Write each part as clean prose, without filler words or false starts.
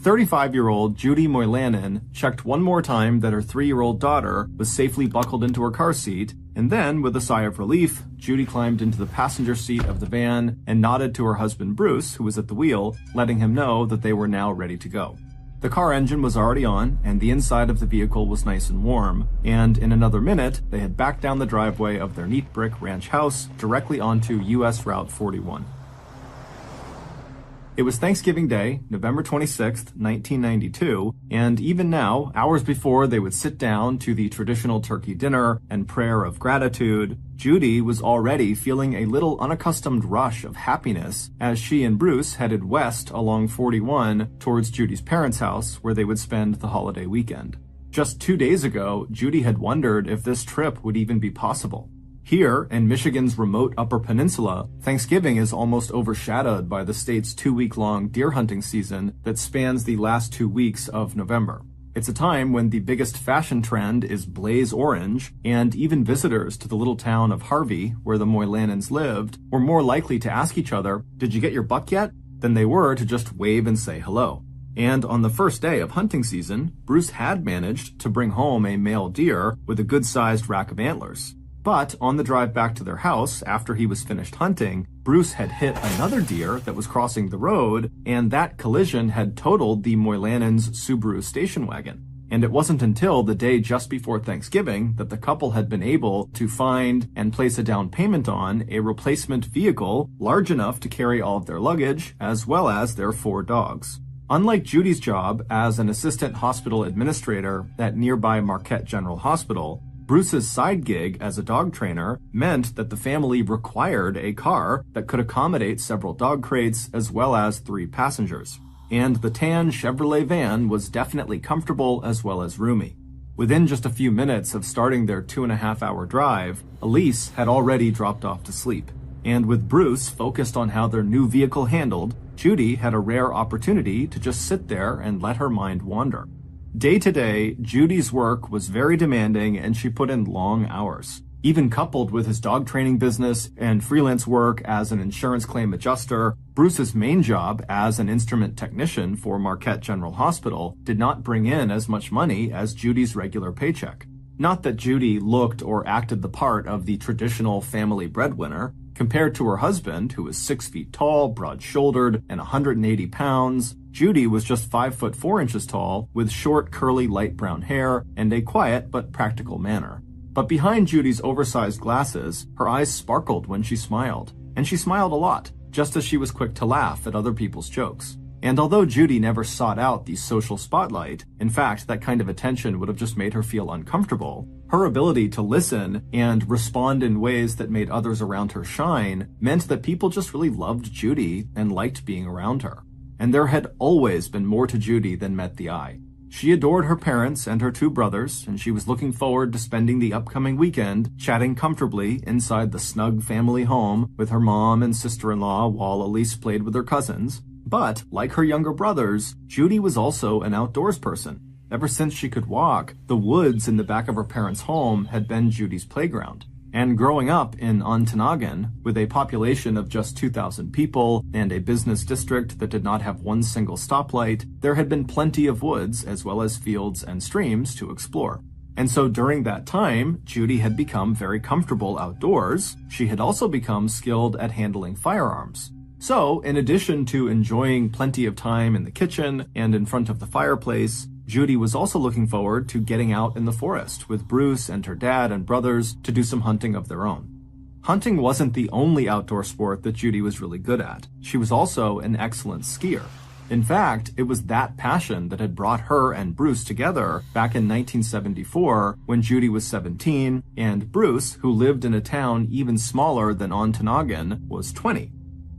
35-year-old Judy Moylanen checked one more time that her 3-year-old daughter was safely buckled into her car seat, and then, with a sigh of relief, Judy climbed into the passenger seat of the van and nodded to her husband Bruce, who was at the wheel, letting him know that they were now ready to go. The car engine was already on, and the inside of the vehicle was nice and warm, and in another minute, they had backed down the driveway of their neat brick ranch house directly onto US Route 41. It was Thanksgiving Day, November 26th, 1992, and even now, hours before they would sit down to the traditional turkey dinner and prayer of gratitude, Judy was already feeling a little unaccustomed rush of happiness as she and Bruce headed west along 41 towards Judy's parents' house where they would spend the holiday weekend. Just 2 days ago, Judy had wondered if this trip would even be possible. Here, in Michigan's remote Upper Peninsula, Thanksgiving is almost overshadowed by the state's 2-week-long deer hunting season that spans the last 2 weeks of November. It's a time when the biggest fashion trend is blaze orange, and even visitors to the little town of Harvey, where the Moylanens lived, were more likely to ask each other, "Did you get your buck yet?" than they were to just wave and say hello. And on the first day of hunting season, Bruce had managed to bring home a male deer with a good-sized rack of antlers. But on the drive back to their house, after he was finished hunting, Bruce had hit another deer that was crossing the road, and that collision had totaled the Moylanens' Subaru station wagon. And it wasn't until the day just before Thanksgiving that the couple had been able to find and place a down payment on a replacement vehicle large enough to carry all of their luggage, as well as their 4 dogs. Unlike Judy's job as an assistant hospital administrator at nearby Marquette General Hospital, Bruce's side gig as a dog trainer meant that the family required a car that could accommodate several dog crates as well as 3 passengers. And the tan Chevrolet van was definitely comfortable as well as roomy. Within just a few minutes of starting their 2.5-hour drive, Elise had already dropped off to sleep. And with Bruce focused on how their new vehicle handled, Judy had a rare opportunity to just sit there and let her mind wander. Day to day, Judy's work was very demanding and she put in long hours. Even coupled with his dog training business and freelance work as an insurance claim adjuster, Bruce's main job as an instrument technician for Marquette General Hospital did not bring in as much money as Judy's regular paycheck. Not that Judy looked or acted the part of the traditional family breadwinner. Compared to her husband, who was 6 feet tall, broad-shouldered, and 180 pounds, Judy was just 5 foot 4 inches tall, with short, curly, light brown hair, and a quiet but practical manner. But behind Judy's oversized glasses, her eyes sparkled when she smiled. And she smiled a lot, just as she was quick to laugh at other people's jokes. And although Judy never sought out the social spotlight, in fact, that kind of attention would have just made her feel uncomfortable, her ability to listen and respond in ways that made others around her shine meant that people just really loved Judy and liked being around her. And there had always been more to Judy than met the eye. She adored her parents and her 2 brothers, and she was looking forward to spending the upcoming weekend chatting comfortably inside the snug family home with her mom and sister-in-law while Elise played with her cousins. But, like her younger brothers, Judy was also an outdoors person. Ever since she could walk, the woods in the back of her parents' home had been Judy's playground. And growing up in Ontonagon, with a population of just 2,000 people and a business district that did not have one single stoplight, there had been plenty of woods as well as fields and streams to explore. And so during that time, Judy had become very comfortable outdoors. She had also become skilled at handling firearms. So, in addition to enjoying plenty of time in the kitchen and in front of the fireplace, Judy was also looking forward to getting out in the forest with Bruce and her dad and brothers to do some hunting of their own. Hunting wasn't the only outdoor sport that Judy was really good at. She was also an excellent skier. In fact, it was that passion that had brought her and Bruce together back in 1974 when Judy was 17 and Bruce, who lived in a town even smaller than Ontonagon, was 20.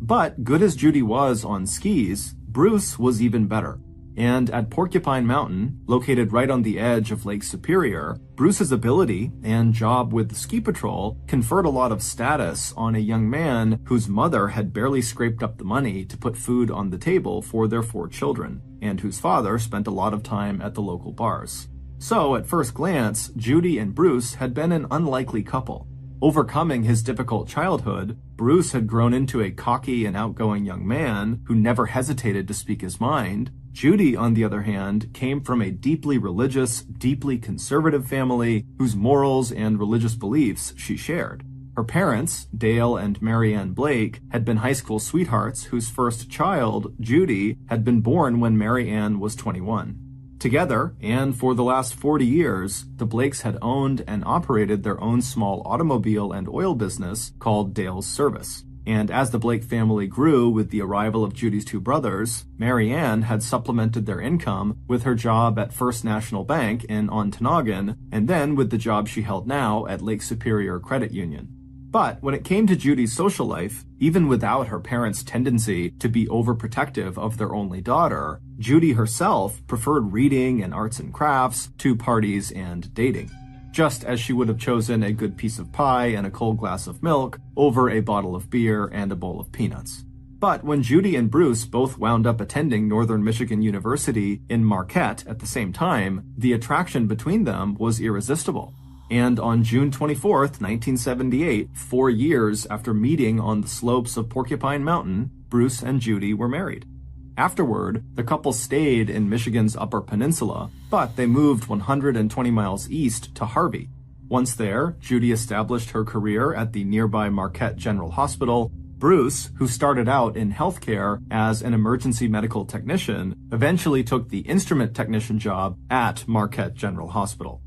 But good as Judy was on skis, Bruce was even better. And at Porcupine Mountain, located right on the edge of Lake Superior, Bruce's ability and job with the ski patrol conferred a lot of status on a young man whose mother had barely scraped up the money to put food on the table for their 4 children, and whose father spent a lot of time at the local bars. So, at first glance, Judy and Bruce had been an unlikely couple. Overcoming his difficult childhood, Bruce had grown into a cocky and outgoing young man who never hesitated to speak his mind. Judy, on the other hand, came from a deeply religious, deeply conservative family whose morals and religious beliefs she shared. Her parents, Dale and Marianne Blake, had been high school sweethearts whose first child, Judy, had been born when Marianne was 21. Together, and for the last 40 years, the Blakes had owned and operated their own small automobile and oil business called Dale's Service. And as the Blake family grew with the arrival of Judy's two brothers, Marianne had supplemented their income with her job at First National Bank in Ontonagon, and then with the job she held now at Lake Superior Credit Union. But when it came to Judy's social life, even without her parents' tendency to be overprotective of their only daughter, Judy herself preferred reading and arts and crafts to parties and dating, just as she would have chosen a good piece of pie and a cold glass of milk over a bottle of beer and a bowl of peanuts. But when Judy and Bruce both wound up attending Northern Michigan University in Marquette at the same time, the attraction between them was irresistible. And on June 24th, 1978, 4 years after meeting on the slopes of Porcupine Mountain, Bruce and Judy were married. Afterward, the couple stayed in Michigan's Upper Peninsula, but they moved 120 miles east to Harvey. Once there, Judy established her career at the nearby Marquette General Hospital. Bruce, who started out in healthcare as an emergency medical technician, eventually took the instrument technician job at Marquette General Hospital.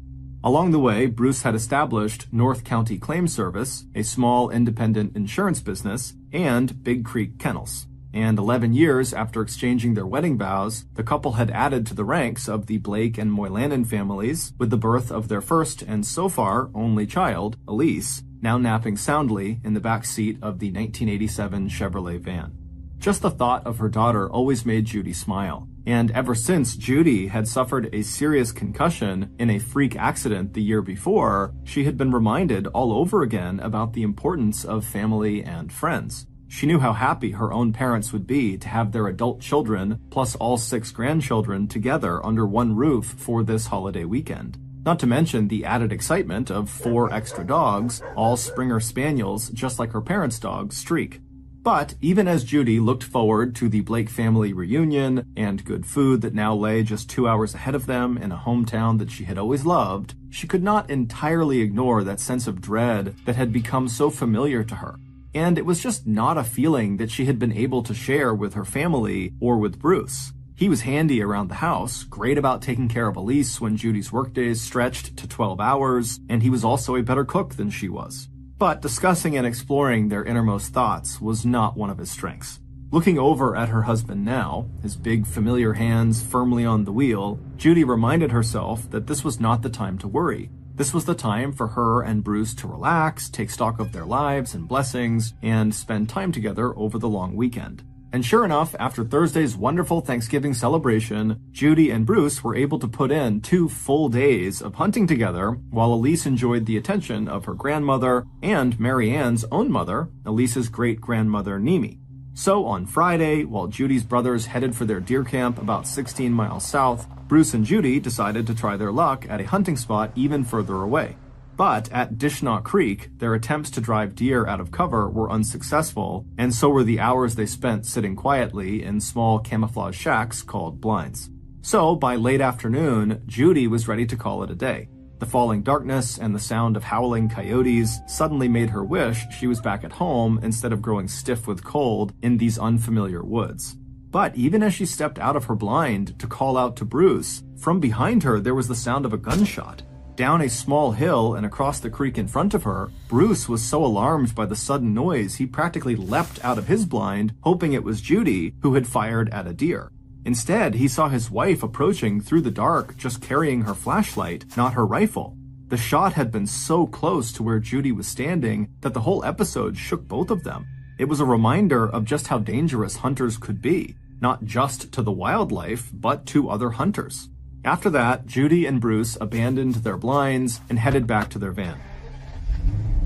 Along the way, Bruce had established North County Claim Service, a small independent insurance business, and Big Creek Kennels. And 11 years after exchanging their wedding vows, the couple had added to the ranks of the Blake and Moylannon families with the birth of their first and so far only child, Elise, now napping soundly in the back seat of the 1987 Chevrolet van. Just the thought of her daughter always made Judy smile. And ever since Judy had suffered a serious concussion in a freak accident the year before, she had been reminded all over again about the importance of family and friends. She knew how happy her own parents would be to have their adult children, plus all 6 grandchildren, together under one roof for this holiday weekend. Not to mention the added excitement of 4 extra dogs, all Springer Spaniels, just like her parents' dog, Streak. But even as Judy looked forward to the Blake family reunion and good food that now lay just 2 hours ahead of them in a hometown that she had always loved, she could not entirely ignore that sense of dread that had become so familiar to her. And it was just not a feeling that she had been able to share with her family or with Bruce. He was handy around the house, great about taking care of Elise when Judy's workdays stretched to 12 hours, and he was also a better cook than she was. But discussing and exploring their innermost thoughts was not one of his strengths. Looking over at her husband now, his big familiar hands firmly on the wheel, Judy reminded herself that this was not the time to worry. This was the time for her and Bruce to relax, take stock of their lives and blessings, and spend time together over the long weekend. And sure enough, after Thursday's wonderful Thanksgiving celebration, Judy and Bruce were able to put in 2 full days of hunting together while Elise enjoyed the attention of her grandmother and Marianne's own mother, Elise's great-grandmother Nemi. So on Friday, while Judy's brothers headed for their deer camp about 16 miles south, Bruce and Judy decided to try their luck at a hunting spot even further away. But at Dishnot Creek, their attempts to drive deer out of cover were unsuccessful, and so were the hours they spent sitting quietly in small camouflage shacks called blinds. So by late afternoon, Judy was ready to call it a day. The falling darkness and the sound of howling coyotes suddenly made her wish she was back at home instead of growing stiff with cold in these unfamiliar woods. But even as she stepped out of her blind to call out to Bruce, from behind her there was the sound of a gunshot. Down a small hill and across the creek in front of her, Bruce was so alarmed by the sudden noise he practically leapt out of his blind, hoping it was Judy who had fired at a deer. Instead, he saw his wife approaching through the dark, just carrying her flashlight, not her rifle. The shot had been so close to where Judy was standing that the whole episode shook both of them. It was a reminder of just how dangerous hunters could be, not just to the wildlife, but to other hunters. After that, Judy and Bruce abandoned their blinds and headed back to their van.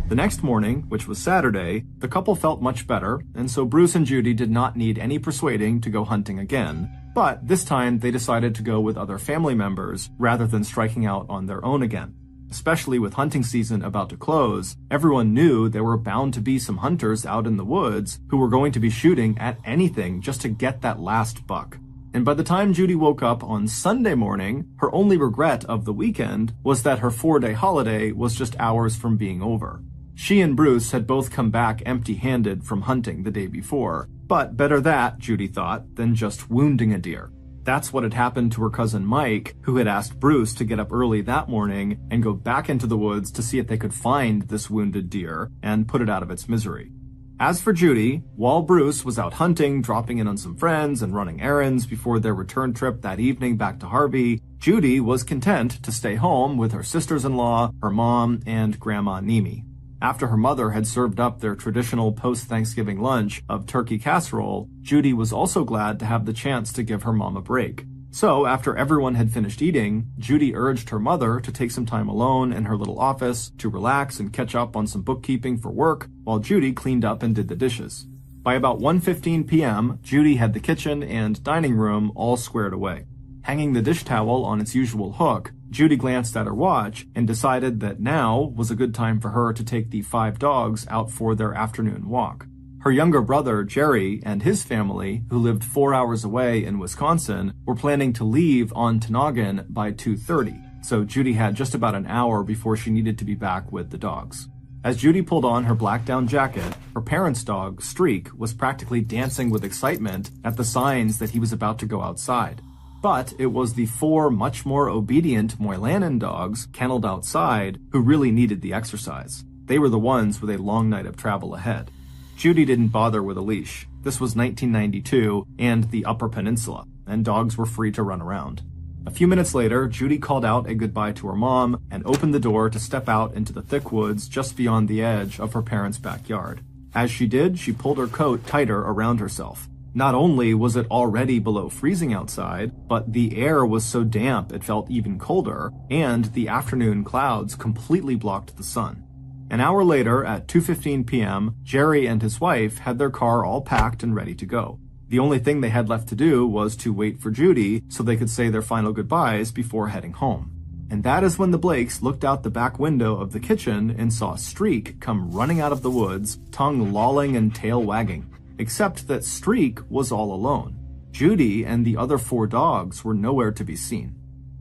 The next morning, which was Saturday, the couple felt much better, and so Bruce and Judy did not need any persuading to go hunting again, but this time they decided to go with other family members rather than striking out on their own again. Especially with hunting season about to close, everyone knew there were bound to be some hunters out in the woods who were going to be shooting at anything just to get that last buck. And by the time Judy woke up on Sunday morning, her only regret of the weekend was that her 4-day holiday was just hours from being over. She and Bruce had both come back empty-handed from hunting the day before, but better that, Judy thought, than just wounding a deer. That's what had happened to her cousin Mike, who had asked Bruce to get up early that morning and go back into the woods to see if they could find this wounded deer and put it out of its misery. As for Judy, while Bruce was out hunting, dropping in on some friends, and running errands before their return trip that evening back to Harvey, Judy was content to stay home with her sisters-in-law, her mom, and Grandma Nemi. After her mother had served up their traditional post-Thanksgiving lunch of turkey casserole, Judy was also glad to have the chance to give her mom a break. So, after everyone had finished eating, Judy urged her mother to take some time alone in her little office to relax and catch up on some bookkeeping for work, while Judy cleaned up and did the dishes. By about 1:15 p.m., Judy had the kitchen and dining room all squared away. Hanging the dish towel on its usual hook, Judy glanced at her watch and decided that now was a good time for her to take the 5 dogs out for their afternoon walk. Her younger brother, Jerry, and his family, who lived 4 hours away in Wisconsin, were planning to leave on Tanagan by 2:30, so Judy had just about an hour before she needed to be back with the dogs. As Judy pulled on her black down jacket, her parents' dog, Streak, was practically dancing with excitement at the signs that he was about to go outside. But it was the 4 much more obedient Moylanen dogs, kenneled outside, who really needed the exercise. They were the ones with a long night of travel ahead. Judy didn't bother with a leash. This was 1992 and the Upper Peninsula, and dogs were free to run around. A few minutes later, Judy called out a goodbye to her mom and opened the door to step out into the thick woods just beyond the edge of her parents' backyard. As she did, she pulled her coat tighter around herself. Not only was it already below freezing outside, but the air was so damp it felt even colder, and the afternoon clouds completely blocked the sun. An hour later, at 2:15 p.m., Jerry and his wife had their car all packed and ready to go. The only thing they had left to do was to wait for Judy so they could say their final goodbyes before heading home. And that is when the Blakes looked out the back window of the kitchen and saw Streak come running out of the woods, tongue lolling and tail wagging. Except that Streak was all alone. Judy and the other 4 dogs were nowhere to be seen.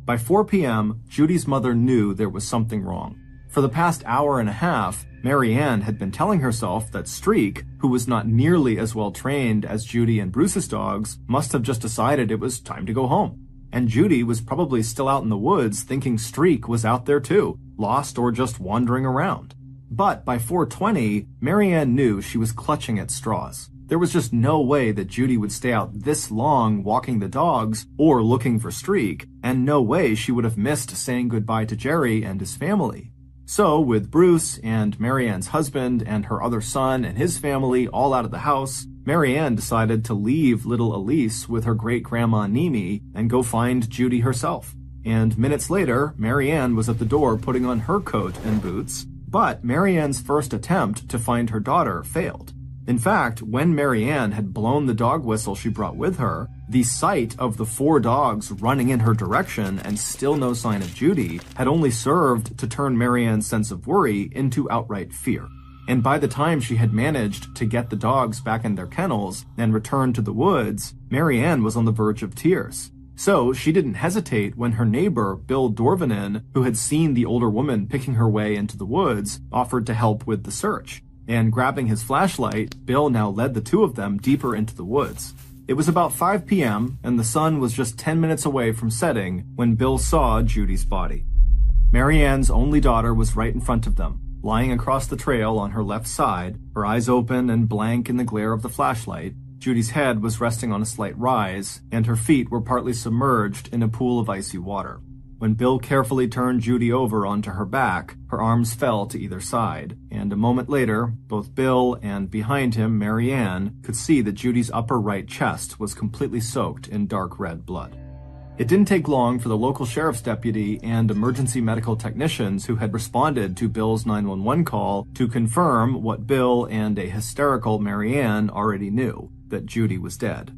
By 4 p.m., Judy's mother knew there was something wrong. For the past hour and a half, Mary Ann had been telling herself that Streak, who was not nearly as well trained as Judy and Bruce's dogs, must have just decided it was time to go home. And Judy was probably still out in the woods thinking Streak was out there too, lost or just wandering around. But by 4:20, Mary Ann knew she was clutching at straws. There was just no way that Judy would stay out this long walking the dogs or looking for Streak, and no way she would have missed saying goodbye to Jerry and his family. So, with Bruce and Mary Ann's husband and her other son and his family all out of the house, Mary Ann decided to leave little Elise with her great-grandma Nemi and go find Judy herself. And minutes later, Mary Ann was at the door putting on her coat and boots, but Mary Ann's first attempt to find her daughter failed. In fact, when Mary Ann had blown the dog whistle she brought with her, the sight of the 4 dogs running in her direction and still no sign of Judy had only served to turn Mary Ann's sense of worry into outright fear. And by the time she had managed to get the dogs back in their kennels and return to the woods, Mary Ann was on the verge of tears. So she didn't hesitate when her neighbor, Bill Dorvanen, who had seen the older woman picking her way into the woods, offered to help with the search. And grabbing his flashlight, Bill now led the 2 of them deeper into the woods. It was about 5 p.m., and the sun was just 10 minutes away from setting when Bill saw Judy's body. Mary Ann's only daughter was right in front of them, lying across the trail on her left side, her eyes open and blank in the glare of the flashlight. Judy's head was resting on a slight rise, and her feet were partly submerged in a pool of icy water. When Bill carefully turned Judy over onto her back, her arms fell to either side, and a moment later, both Bill and behind him, Mary Ann, could see that Judy's upper right chest was completely soaked in dark red blood. It didn't take long for the local sheriff's deputy and emergency medical technicians who had responded to Bill's 911 call to confirm what Bill and a hysterical Mary Ann already knew, that Judy was dead.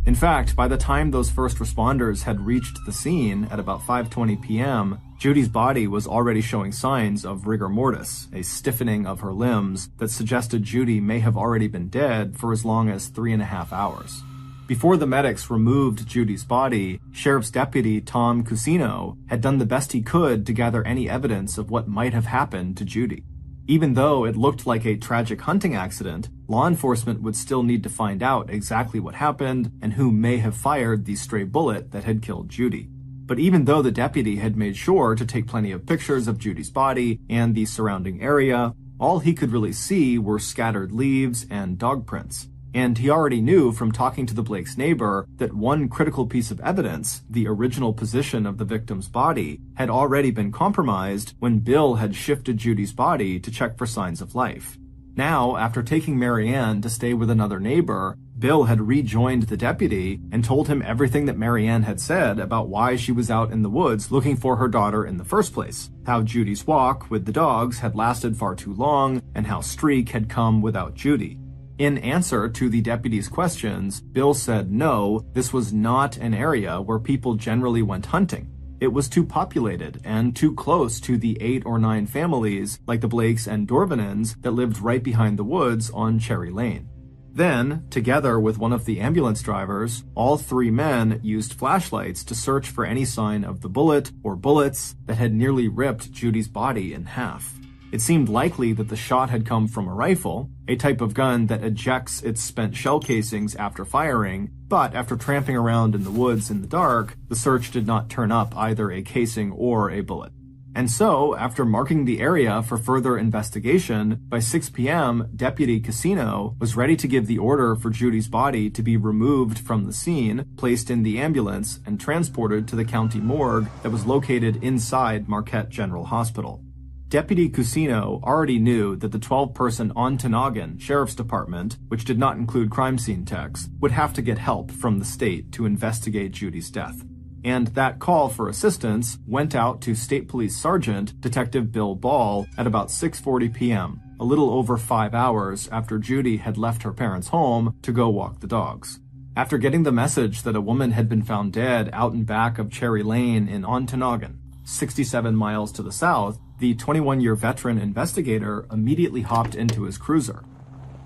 In fact, by the time those first responders had reached the scene at about 5:20 p.m., Judy's body was already showing signs of rigor mortis, a stiffening of her limbs that suggested Judy may have already been dead for as long as 3.5 hours. Before the medics removed Judy's body, Sheriff's Deputy Tom Cusino had done the best he could to gather any evidence of what might have happened to Judy. Even though it looked like a tragic hunting accident, law enforcement would still need to find out exactly what happened and who may have fired the stray bullet that had killed Judy. But even though the deputy had made sure to take plenty of pictures of Judy's body and the surrounding area, all he could really see were scattered leaves and dog prints. And he already knew from talking to the Blakes' neighbor that one critical piece of evidence, the original position of the victim's body, had already been compromised when Bill had shifted Judy's body to check for signs of life. Now, after taking Marianne to stay with another neighbor, Bill had rejoined the deputy and told him everything that Marianne had said about why she was out in the woods looking for her daughter in the first place, how Judy's walk with the dogs had lasted far too long, and how Streak had come without Judy. In answer to the deputy's questions, Bill said no, this was not an area where people generally went hunting. It was too populated and too close to the 8 or 9 families, like the Blakes and Dorvanens, that lived right behind the woods on Cherry Lane. Then, together with one of the ambulance drivers, all 3 men used flashlights to search for any sign of the bullet or bullets that had nearly ripped Judy's body in half. It seemed likely that the shot had come from a rifle, a type of gun that ejects its spent shell casings after firing, but after tramping around in the woods in the dark, the search did not turn up either a casing or a bullet. And so, after marking the area for further investigation, by 6 p.m., Deputy Cusino was ready to give the order for Judy's body to be removed from the scene, placed in the ambulance, and transported to the county morgue that was located inside Marquette General Hospital. Deputy Cusino already knew that the 12-person Ontonagon Sheriff's Department, which did not include crime scene techs, would have to get help from the state to investigate Judy's death. And that call for assistance went out to State Police Sergeant Detective Bill Ball at about 6:40 p.m., a little over 5 hours after Judy had left her parents' home to go walk the dogs. After getting the message that a woman had been found dead out and back of Cherry Lane in Ontonagon, 67 miles to the south, the 21-year veteran investigator immediately hopped into his cruiser.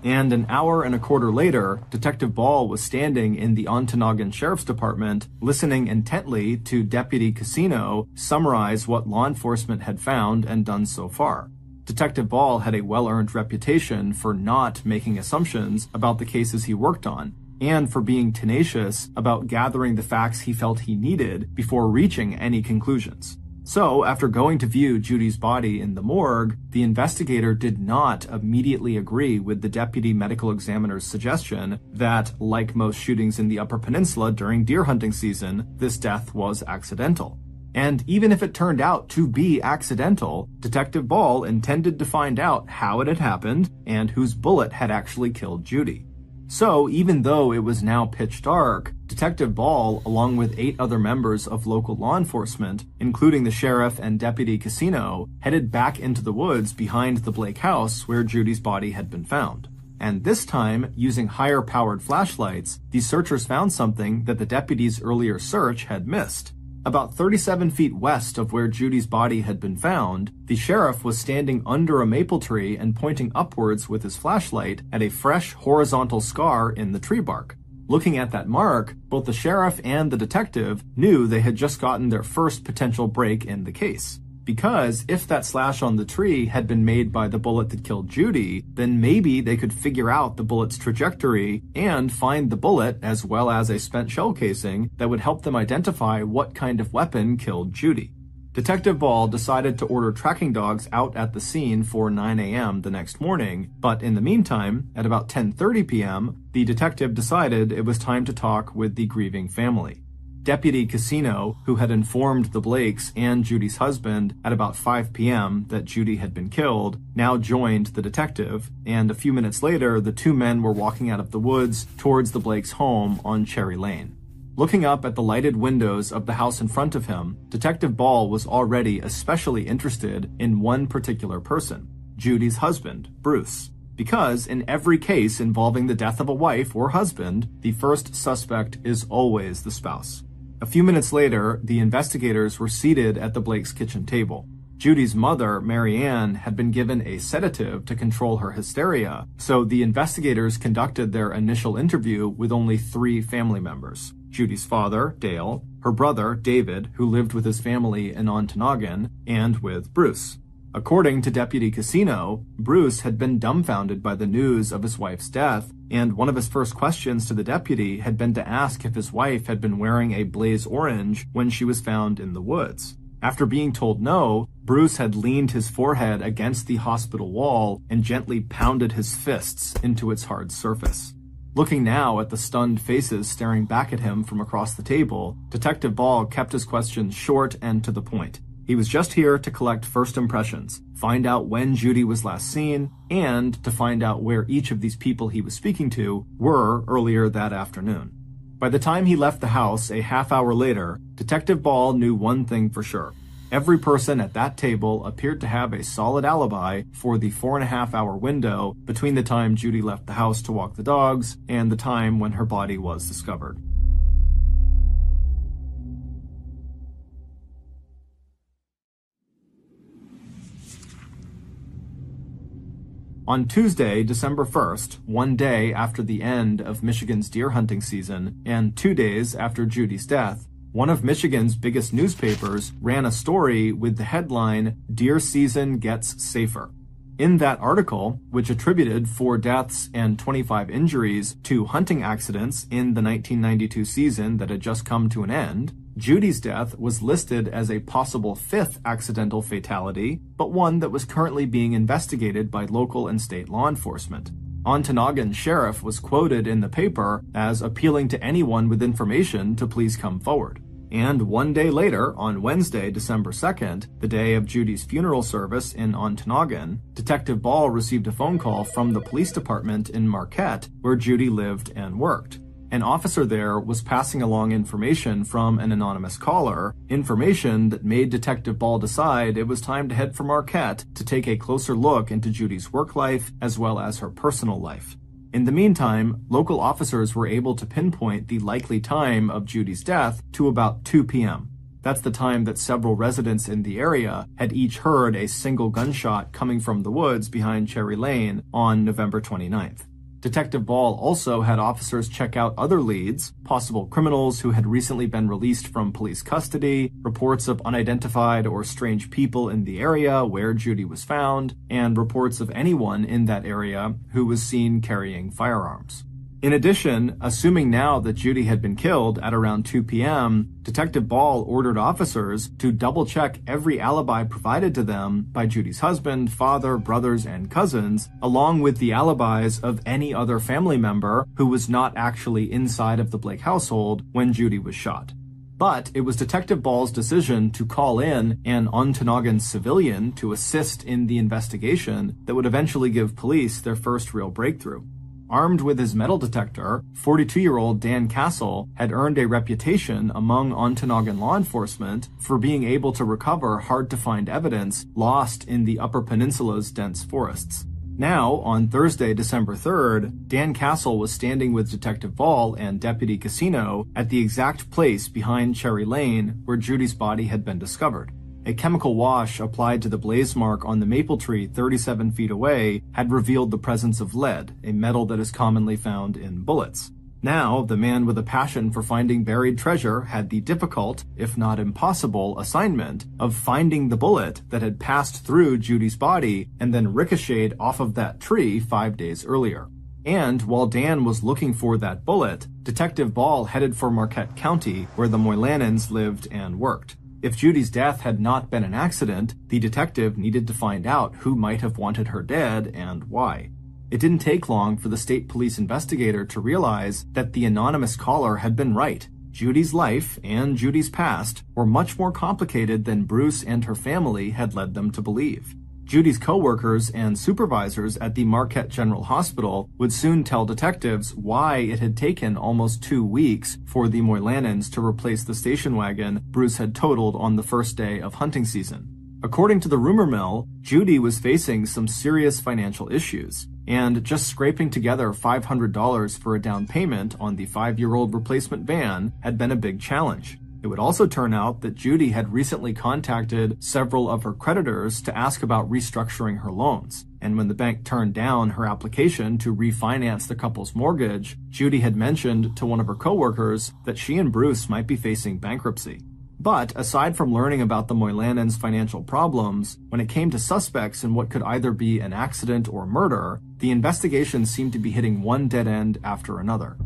And an hour and a quarter later, Detective Ball was standing in the Ontonagon Sheriff's Department, listening intently to Deputy Cusino summarize what law enforcement had found and done so far. Detective Ball had a well-earned reputation for not making assumptions about the cases he worked on, and for being tenacious about gathering the facts he felt he needed before reaching any conclusions. So, after going to view Judy's body in the morgue, the investigator did not immediately agree with the deputy medical examiner's suggestion that, like most shootings in the Upper Peninsula during deer hunting season, this death was accidental. And even if it turned out to be accidental, Detective Ball intended to find out how it had happened and whose bullet had actually killed Judy. So, even though it was now pitch dark, Detective Ball, along with 8 other members of local law enforcement, including the sheriff and Deputy Cusino, headed back into the woods behind the Blake house where Judy's body had been found. And this time, using higher-powered flashlights, the searchers found something that the deputy's earlier search had missed. About 37 feet west of where Judy's body had been found, the sheriff was standing under a maple tree and pointing upwards with his flashlight at a fresh horizontal scar in the tree bark. Looking at that mark, both the sheriff and the detective knew they had just gotten their first potential break in the case. Because if that slash on the tree had been made by the bullet that killed Judy, then maybe they could figure out the bullet's trajectory and find the bullet as well as a spent shell casing that would help them identify what kind of weapon killed Judy. Detective Ball decided to order tracking dogs out at the scene for 9 a.m. the next morning, but in the meantime, at about 10:30 p.m., the detective decided it was time to talk with the grieving family. Deputy Cusino, who had informed the Blakes and Judy's husband at about 5 p.m. that Judy had been killed, now joined the detective, and a few minutes later, the 2 men were walking out of the woods towards the Blakes' home on Cherry Lane. Looking up at the lighted windows of the house in front of him, Detective Ball was already especially interested in one particular person, Judy's husband, Bruce. because in every case involving the death of a wife or husband, the first suspect is always the spouse. A few minutes later, the investigators were seated at the Blakes' kitchen table. Judy's mother, Mary Ann, had been given a sedative to control her hysteria, so the investigators conducted their initial interview with only 3 family members: Judy's father, Dale, her brother, David, who lived with his family in Ontonagon, and with Bruce. According to Deputy Casino, Bruce had been dumbfounded by the news of his wife's death, and one of his first questions to the deputy had been to ask if his wife had been wearing a blaze orange when she was found in the woods. After being told no, Bruce had leaned his forehead against the hospital wall and gently pounded his fists into its hard surface. Looking now at the stunned faces staring back at him from across the table, Detective Ball kept his questions short and to the point. He was just here to collect first impressions, find out when Judy was last seen, and to find out where each of these people he was speaking to were earlier that afternoon. By the time he left the house a half hour later, Detective Ball knew one thing for sure. Every person at that table appeared to have a solid alibi for the 4.5-hour window between the time Judy left the house to walk the dogs and the time when her body was discovered. On Tuesday, December 1st, one day after the end of Michigan's deer hunting season and 2 days after Judy's death, one of Michigan's biggest newspapers ran a story with the headline, "Deer Season Gets Safer." In that article, which attributed 4 deaths and 25 injuries to hunting accidents in the 1992 season that had just come to an end, Judy's death was listed as a possible 5th accidental fatality, but one that was currently being investigated by local and state law enforcement. Ontonagon sheriff was quoted in the paper as appealing to anyone with information to please come forward. And one day later, on Wednesday, December 2nd, the day of Judy's funeral service in Ontonagon, Detective Ball received a phone call from the police department in Marquette, where Judy lived and worked. An officer there was passing along information from an anonymous caller, information that made Detective Ball decide it was time to head for Marquette to take a closer look into Judy's work life as well as her personal life. In the meantime, local officers were able to pinpoint the likely time of Judy's death to about 2 p.m. That's the time that several residents in the area had each heard a single gunshot coming from the woods behind Cherry Lane on November 29th. Detective Ball also had officers check out other leads, possible criminals who had recently been released from police custody, reports of unidentified or strange people in the area where Judy was found, and reports of anyone in that area who was seen carrying firearms. In addition, assuming now that Judy had been killed at around 2 p.m., Detective Ball ordered officers to double-check every alibi provided to them by Judy's husband, father, brothers, and cousins, along with the alibis of any other family member who was not actually inside of the Blake household when Judy was shot. But it was Detective Ball's decision to call in an Ontonagon civilian to assist in the investigation that would eventually give police their first real breakthrough. Armed with his metal detector, 42-year-old Dan Castle had earned a reputation among Ontonagon law enforcement for being able to recover hard-to-find evidence lost in the Upper Peninsula's dense forests. Now, on Thursday, December 3rd, Dan Castle was standing with Detective Ball and Deputy Casino at the exact place behind Cherry Lane where Judy's body had been discovered. A chemical wash applied to the blaze mark on the maple tree 37 feet away had revealed the presence of lead, a metal that is commonly found in bullets. Now, the man with a passion for finding buried treasure had the difficult, if not impossible, assignment of finding the bullet that had passed through Judy's body and then ricocheted off of that tree 5 days earlier. And while Dan was looking for that bullet, Detective Ball headed for Marquette County, where the Moylanens lived and worked. If Judy's death had not been an accident, the detective needed to find out who might have wanted her dead and why. It didn't take long for the state police investigator to realize that the anonymous caller had been right. Judy's life and Judy's past were much more complicated than Bruce and her family had led them to believe. Judy's co-workers and supervisors at the Marquette General Hospital would soon tell detectives why it had taken almost 2 weeks for the Moylanens to replace the station wagon Bruce had totaled on the first day of hunting season. According to the rumor mill, Judy was facing some serious financial issues, and just scraping together $500 for a down payment on the 5-year-old replacement van had been a big challenge. It would also turn out that Judy had recently contacted several of her creditors to ask about restructuring her loans. And when the bank turned down her application to refinance the couple's mortgage, Judy had mentioned to one of her coworkers that she and Bruce might be facing bankruptcy. But aside from learning about the Moylanens' financial problems, when it came to suspects in what could either be an accident or murder, the investigation seemed to be hitting one dead end after another.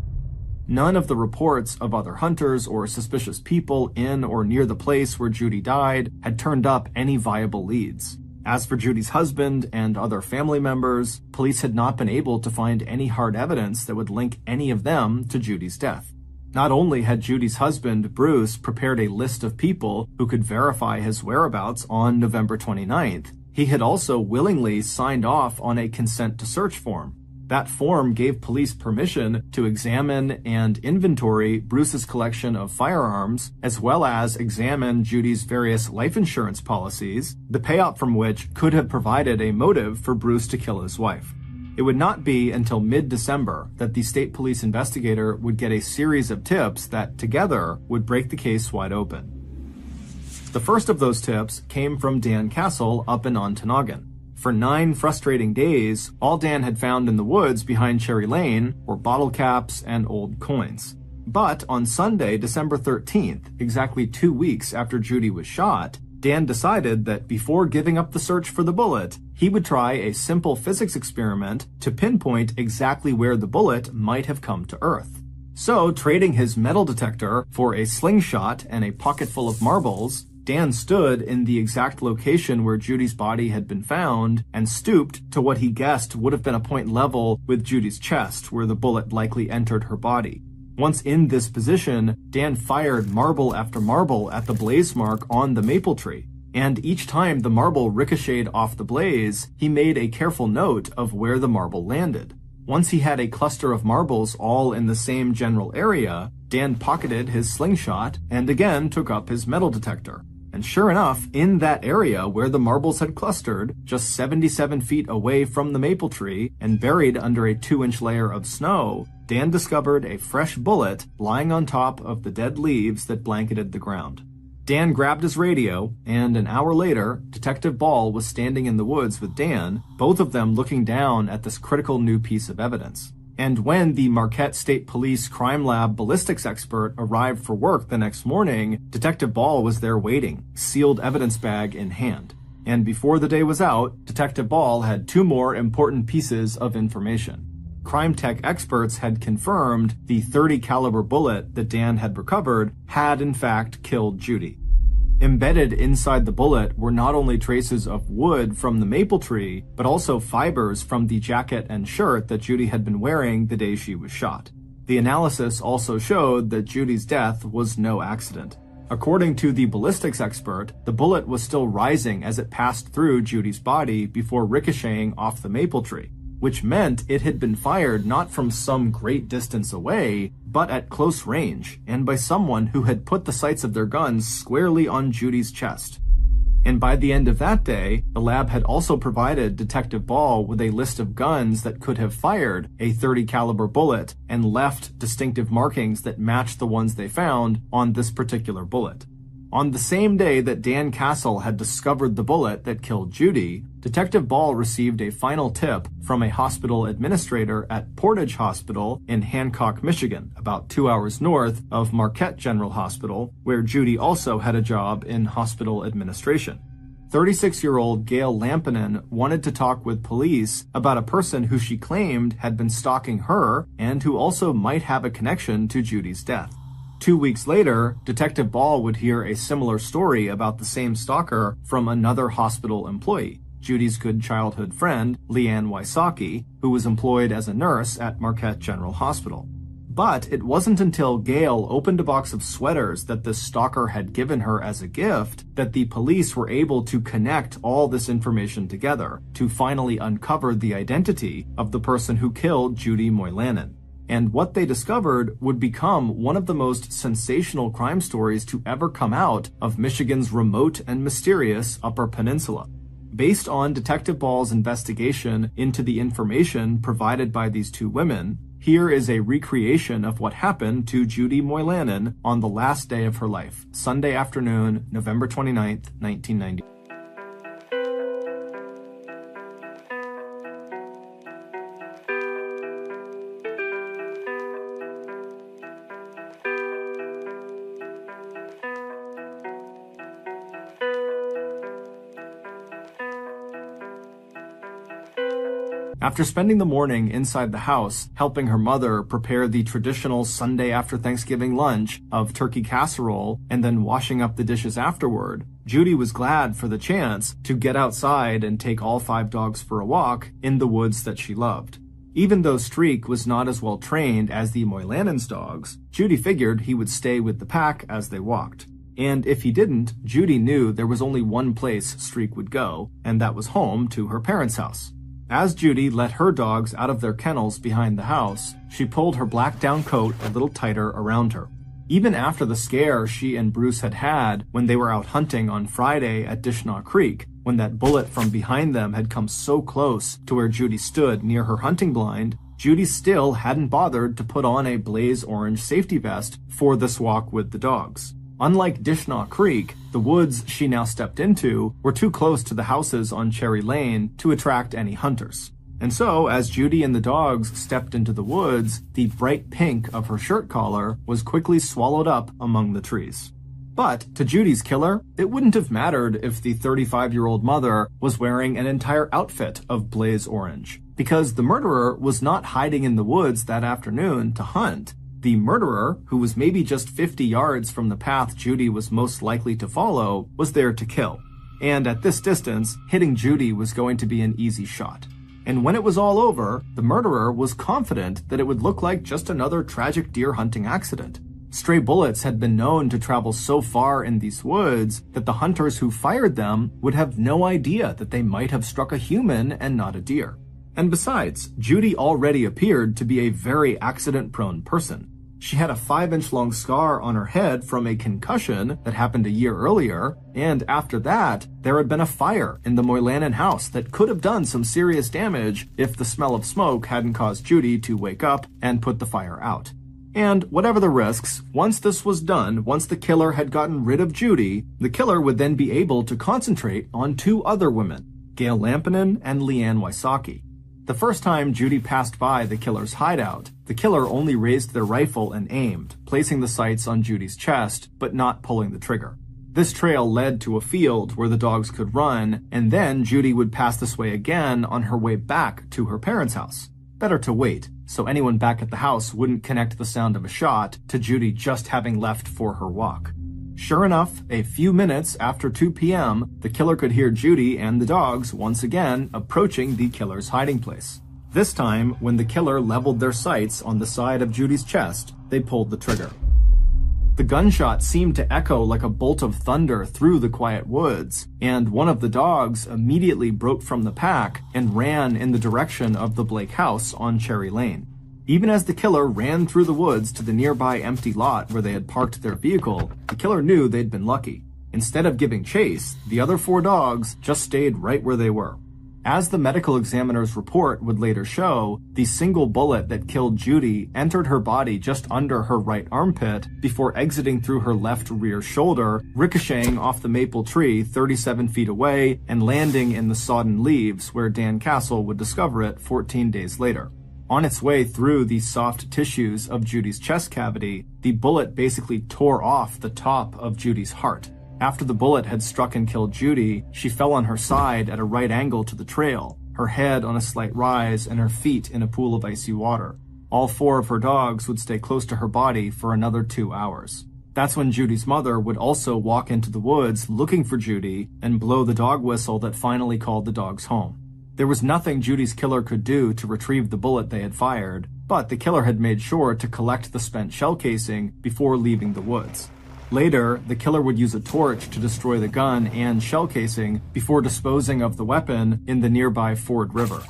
None of the reports of other hunters or suspicious people in or near the place where Judy died had turned up any viable leads. As for Judy's husband and other family members, police had not been able to find any hard evidence that would link any of them to Judy's death. Not only had Judy's husband, Bruce, prepared a list of people who could verify his whereabouts on November 29th, he had also willingly signed off on a consent to search form. That form gave police permission to examine and inventory Bruce's collection of firearms, as well as examine Judy's various life insurance policies, the payout from which could have provided a motive for Bruce to kill his wife. It would not be until mid-December that the state police investigator would get a series of tips that, together, would break the case wide open. The first of those tips came from Dan Castle up in Ontonagon. For 9 frustrating days, all Dan had found in the woods behind Cherry Lane were bottle caps and old coins. But on Sunday, December 13th, exactly 2 weeks after Judy was shot, Dan decided that before giving up the search for the bullet, he would try a simple physics experiment to pinpoint exactly where the bullet might have come to Earth. So, trading his metal detector for a slingshot and a pocket full of marbles, Dan stood in the exact location where Judy's body had been found and stooped to what he guessed would have been a point level with Judy's chest, where the bullet likely entered her body. Once in this position, Dan fired marble after marble at the blaze mark on the maple tree, and each time the marble ricocheted off the blaze, he made a careful note of where the marble landed. Once he had a cluster of marbles all in the same general area, Dan pocketed his slingshot and again took up his metal detector. And sure enough, in that area where the marbles had clustered, just 77 feet away from the maple tree and buried under a 2-inch layer of snow, Dan discovered a fresh bullet lying on top of the dead leaves that blanketed the ground. Dan grabbed his radio, and an hour later, Detective Ball was standing in the woods with Dan, both of them looking down at this critical new piece of evidence. And when the Marquette State Police Crime Lab ballistics expert arrived for work the next morning, Detective Ball was there waiting, sealed evidence bag in hand. And before the day was out, Detective Ball had 2 more important pieces of information. Crime tech experts had confirmed the .30 caliber bullet that Dan had recovered had in fact killed Judy. Embedded inside the bullet were not only traces of wood from the maple tree, but also fibers from the jacket and shirt that Judy had been wearing the day she was shot. The analysis also showed that Judy's death was no accident. According to the ballistics expert, the bullet was still rising as it passed through Judy's body before ricocheting off the maple tree, which meant it had been fired not from some great distance away, but at close range, and by someone who had put the sights of their guns squarely on Judy's chest. And by the end of that day, the lab had also provided Detective Ball with a list of guns that could have fired a .30 caliber bullet and left distinctive markings that matched the ones they found on this particular bullet. On the same day that Dan Castle had discovered the bullet that killed Judy, Detective Ball received a final tip from a hospital administrator at Portage Hospital in Hancock, Michigan, about 2 hours north of Marquette General Hospital, where Judy also had a job in hospital administration. 36-year-old Gail Lampinen wanted to talk with police about a person who she claimed had been stalking her and who also might have a connection to Judy's death. 2 weeks later, Detective Ball would hear a similar story about the same stalker from another hospital employee, Judy's good childhood friend, Leanne Wysocki, who was employed as a nurse at Marquette General Hospital. But it wasn't until Gail opened a box of sweaters that this stalker had given her as a gift that the police were able to connect all this information together to finally uncover the identity of the person who killed Judy Moylanen. And what they discovered would become one of the most sensational crime stories to ever come out of Michigan's remote and mysterious Upper Peninsula. Based on Detective Ball's investigation into the information provided by these two women, here is a recreation of what happened to Judy Moylannon on the last day of her life, Sunday afternoon, November 29th, 1990. After spending the morning inside the house, helping her mother prepare the traditional Sunday after Thanksgiving lunch of turkey casserole and then washing up the dishes afterward, Judy was glad for the chance to get outside and take all 5 dogs for a walk in the woods that she loved. Even though Streak was not as well trained as the Moylannon's dogs, Judy figured he would stay with the pack as they walked. And if he didn't, Judy knew there was only one place Streak would go, and that was home to her parents' house. As Judy let her dogs out of their kennels behind the house, she pulled her black down coat a little tighter around her. Even after the scare she and Bruce had had when they were out hunting on Friday at Dishnaw Creek, when that bullet from behind them had come so close to where Judy stood near her hunting blind, Judy still hadn't bothered to put on a blaze orange safety vest for this walk with the dogs. Unlike Dishnaw Creek, the woods she now stepped into were too close to the houses on Cherry Lane to attract any hunters. And so, as Judy and the dogs stepped into the woods, the bright pink of her shirt collar was quickly swallowed up among the trees. But to Judy's killer, it wouldn't have mattered if the 35-year-old mother was wearing an entire outfit of blaze orange, because the murderer was not hiding in the woods that afternoon to hunt. The murderer, who was maybe just 50 yards from the path Judy was most likely to follow, was there to kill. And at this distance, hitting Judy was going to be an easy shot. And when it was all over, the murderer was confident that it would look like just another tragic deer hunting accident. Stray bullets had been known to travel so far in these woods that the hunters who fired them would have no idea that they might have struck a human and not a deer. And besides, Judy already appeared to be a very accident-prone person. She had a 5-inch-long scar on her head from a concussion that happened a year earlier, and after that, there had been a fire in the Moylannon house that could have done some serious damage if the smell of smoke hadn't caused Judy to wake up and put the fire out. And whatever the risks, once this was done, once the killer had gotten rid of Judy, the killer would then be able to concentrate on 2 other women, Gail Lampinen and Leanne Wysocki. The first time Judy passed by the killer's hideout, the killer only raised their rifle and aimed, placing the sights on Judy's chest, but not pulling the trigger. This trail led to a field where the dogs could run, and then Judy would pass this way again on her way back to her parents' house. Better to wait, so anyone back at the house wouldn't connect the sound of a shot to Judy just having left for her walk. Sure enough, a few minutes after 2 p.m., the killer could hear Judy and the dogs once again approaching the killer's hiding place. This time, when the killer leveled their sights on the side of Judy's chest, they pulled the trigger. The gunshot seemed to echo like a bolt of thunder through the quiet woods, and one of the dogs immediately broke from the pack and ran in the direction of the Blake house on Cherry Lane. Even as the killer ran through the woods to the nearby empty lot where they had parked their vehicle, the killer knew they'd been lucky. Instead of giving chase, the other 4 dogs just stayed right where they were. As the medical examiner's report would later show, the single bullet that killed Judy entered her body just under her right armpit before exiting through her left rear shoulder, ricocheting off the maple tree 37 feet away and landing in the sodden leaves where Dan Castle would discover it 14 days later. On its way through the soft tissues of Judy's chest cavity, the bullet basically tore off the top of Judy's heart. After the bullet had struck and killed Judy, she fell on her side at a right angle to the trail, her head on a slight rise and her feet in a pool of icy water. All 4 of her dogs would stay close to her body for another 2 hours. That's when Judy's mother would also walk into the woods looking for Judy and blow the dog whistle that finally called the dogs home. There was nothing Judy's killer could do to retrieve the bullet they had fired, but the killer had made sure to collect the spent shell casing before leaving the woods. Later, the killer would use a torch to destroy the gun and shell casing before disposing of the weapon in the nearby Ford River.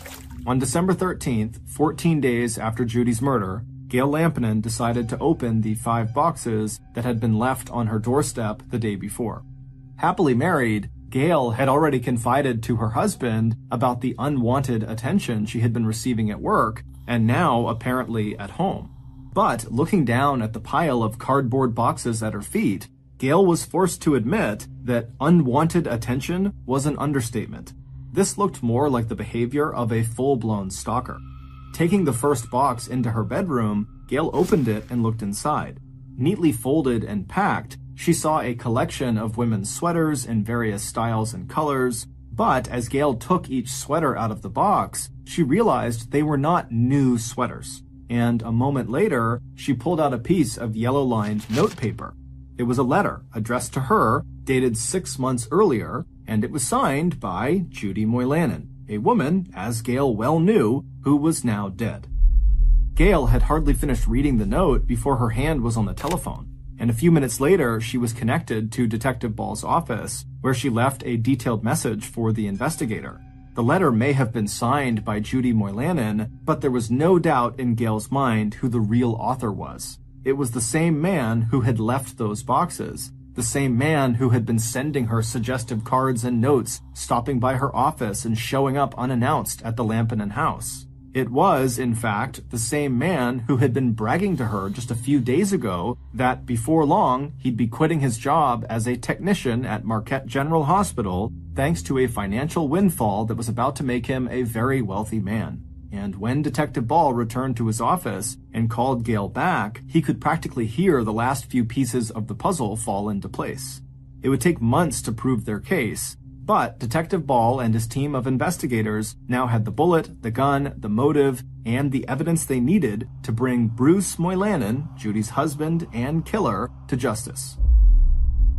On December 13th, 14 days after Judy's murder, Gail Lampinen decided to open the 5 boxes that had been left on her doorstep the day before. Happily married, Gail had already confided to her husband about the unwanted attention she had been receiving at work, and now apparently at home. But looking down at the pile of cardboard boxes at her feet, Gail was forced to admit that unwanted attention was an understatement. This looked more like the behavior of a full-blown stalker. Taking the first box into her bedroom, Gail opened it and looked inside. Neatly folded and packed, she saw a collection of women's sweaters in various styles and colors, but as Gail took each sweater out of the box, she realized they were not new sweaters. And a moment later, she pulled out a piece of yellow-lined notepaper. It was a letter addressed to her, dated 6 months earlier, and it was signed by Judy Moylannon, a woman, as Gail well knew, who was now dead. Gail had hardly finished reading the note before her hand was on the telephone, and a few minutes later she was connected to Detective Ball's office, where she left a detailed message for the investigator. The letter may have been signed by Judy Moylannon, but there was no doubt in Gail's mind who the real author was. It was the same man who had left those boxes, the same man who had been sending her suggestive cards and notes, stopping by her office and showing up unannounced at the Lampinen house. It was, in fact, the same man who had been bragging to her just a few days ago that before long he'd be quitting his job as a technician at Marquette General Hospital thanks to a financial windfall that was about to make him a very wealthy man. And when Detective Ball returned to his office and called Gail back, he could practically hear the last few pieces of the puzzle fall into place. It would take months to prove their case, but Detective Ball and his team of investigators now had the bullet, the gun, the motive, and the evidence they needed to bring Bruce Moylannon, Judy's husband and killer, to justice.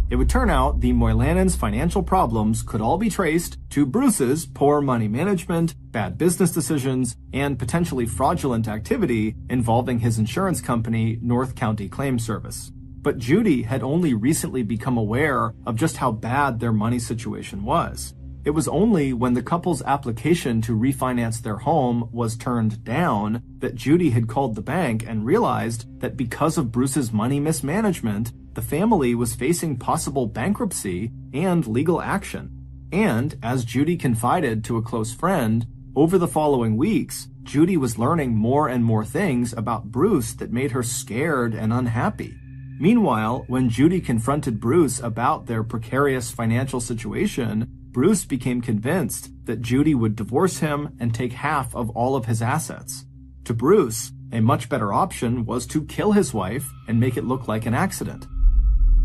It would turn out the Moylannons' financial problems could all be traced to Bruce's poor money management, bad business decisions, and potentially fraudulent activity involving his insurance company, North County Claim Service. But Judy had only recently become aware of just how bad their money situation was. It was only when the couple's application to refinance their home was turned down that Judy had called the bank and realized that because of Bruce's money mismanagement, the family was facing possible bankruptcy and legal action. And, as Judy confided to a close friend, over the following weeks, Judy was learning more and more things about Bruce that made her scared and unhappy. Meanwhile, when Judy confronted Bruce about their precarious financial situation, Bruce became convinced that Judy would divorce him and take half of all of his assets. To Bruce, a much better option was to kill his wife and make it look like an accident.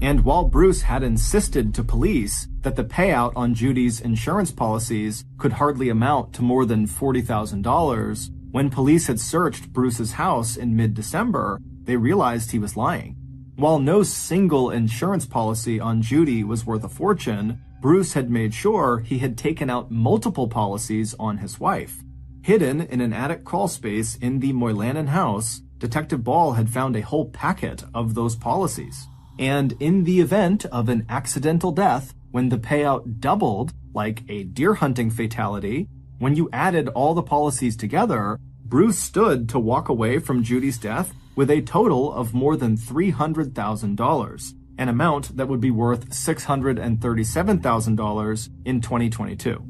And while Bruce had insisted to police that the payout on Judy's insurance policies could hardly amount to more than $40,000, when police had searched Bruce's house in mid-December, they realized he was lying. While no single insurance policy on Judy was worth a fortune, Bruce had made sure he had taken out multiple policies on his wife. Hidden in an attic crawl space in the Moylannon house, Detective Ball had found a whole packet of those policies. And in the event of an accidental death, when the payout doubled, like a deer hunting fatality, when you added all the policies together, Bruce stood to walk away from Judy's death with a total of more than $300,000, an amount that would be worth $637,000 in 2022.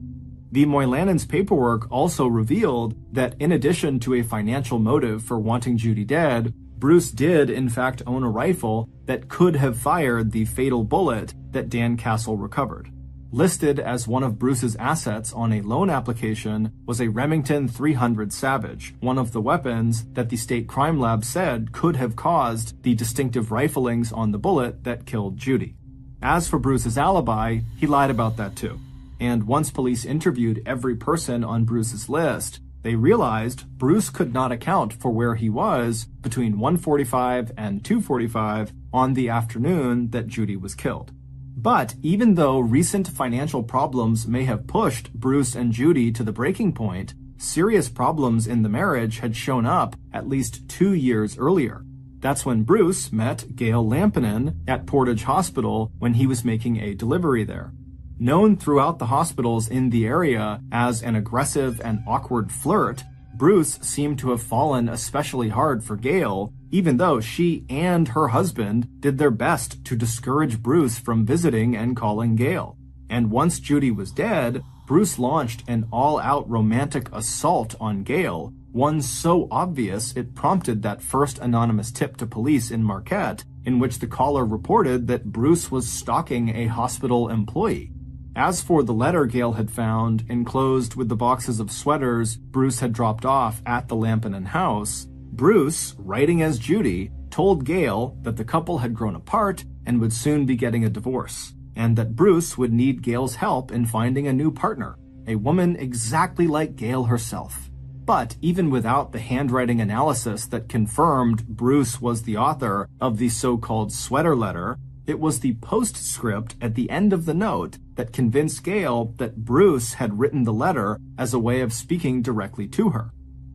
The Moylannons' paperwork also revealed that in addition to a financial motive for wanting Judy dead, Bruce did in fact own a rifle that could have fired the fatal bullet that Dan Castle recovered. Listed as one of Bruce's assets on a loan application was a Remington 300 Savage, one of the weapons that the state crime lab said could have caused the distinctive riflings on the bullet that killed Judy. As for Bruce's alibi, he lied about that too. And once police interviewed every person on Bruce's list, they realized Bruce could not account for where he was between 1:45 and 2:45 on the afternoon that Judy was killed. But even though recent financial problems may have pushed Bruce and Judy to the breaking point, serious problems in the marriage had shown up at least 2 years earlier. That's when Bruce met Gail Lampinen at Portage Hospital when he was making a delivery there. Known throughout the hospitals in the area as an aggressive and awkward flirt, Bruce seemed to have fallen especially hard for Gail, even though she and her husband did their best to discourage Bruce from visiting and calling Gail. And once Judy was dead, Bruce launched an all-out romantic assault on Gail, one so obvious it prompted that first anonymous tip to police in Marquette, in which the caller reported that Bruce was stalking a hospital employee. As for the letter Gail had found, enclosed with the boxes of sweaters Bruce had dropped off at the Lampinen house, Bruce, writing as Judy, told Gail that the couple had grown apart and would soon be getting a divorce, and that Bruce would need Gail's help in finding a new partner, a woman exactly like Gail herself. But even without the handwriting analysis that confirmed Bruce was the author of the so-called sweater letter, it was the postscript at the end of the note that convinced Gail that Bruce had written the letter as a way of speaking directly to her.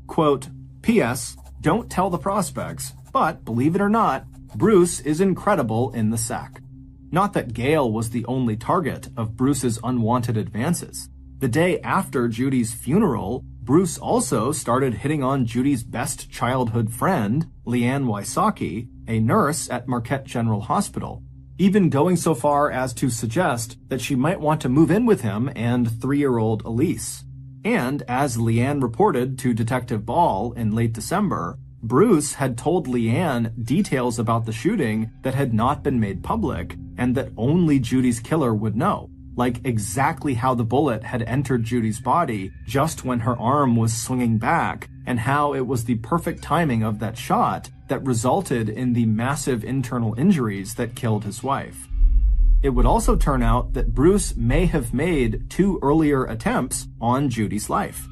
Quote, P.S. Don't tell the prospects, but believe it or not, Bruce is incredible in the sack. Not that Gail was the only target of Bruce's unwanted advances. The day after Judy's funeral, Bruce also started hitting on Judy's best childhood friend, Leanne Wysocki, a nurse at Marquette General Hospital, even going so far as to suggest that she might want to move in with him and 3-year-old Elise. And as Leanne reported to Detective Ball in late December, Bruce had told Leanne details about the shooting that had not been made public and that only Judy's killer would know, like exactly how the bullet had entered Judy's body just when her arm was swinging back, and how it was the perfect timing of that shot that resulted in the massive internal injuries that killed his wife. It would also turn out that Bruce may have made 2 earlier attempts on Judy's life.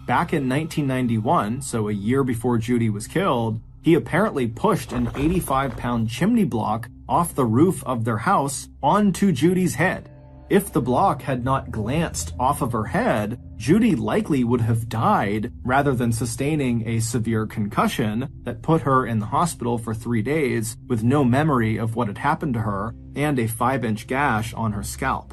Back in 1991, so a year before Judy was killed, he apparently pushed an 85-pound chimney block off the roof of their house onto Judy's head. If the block had not glanced off of her head, Judy likely would have died rather than sustaining a severe concussion that put her in the hospital for 3 days with no memory of what had happened to her and a 5-inch gash on her scalp.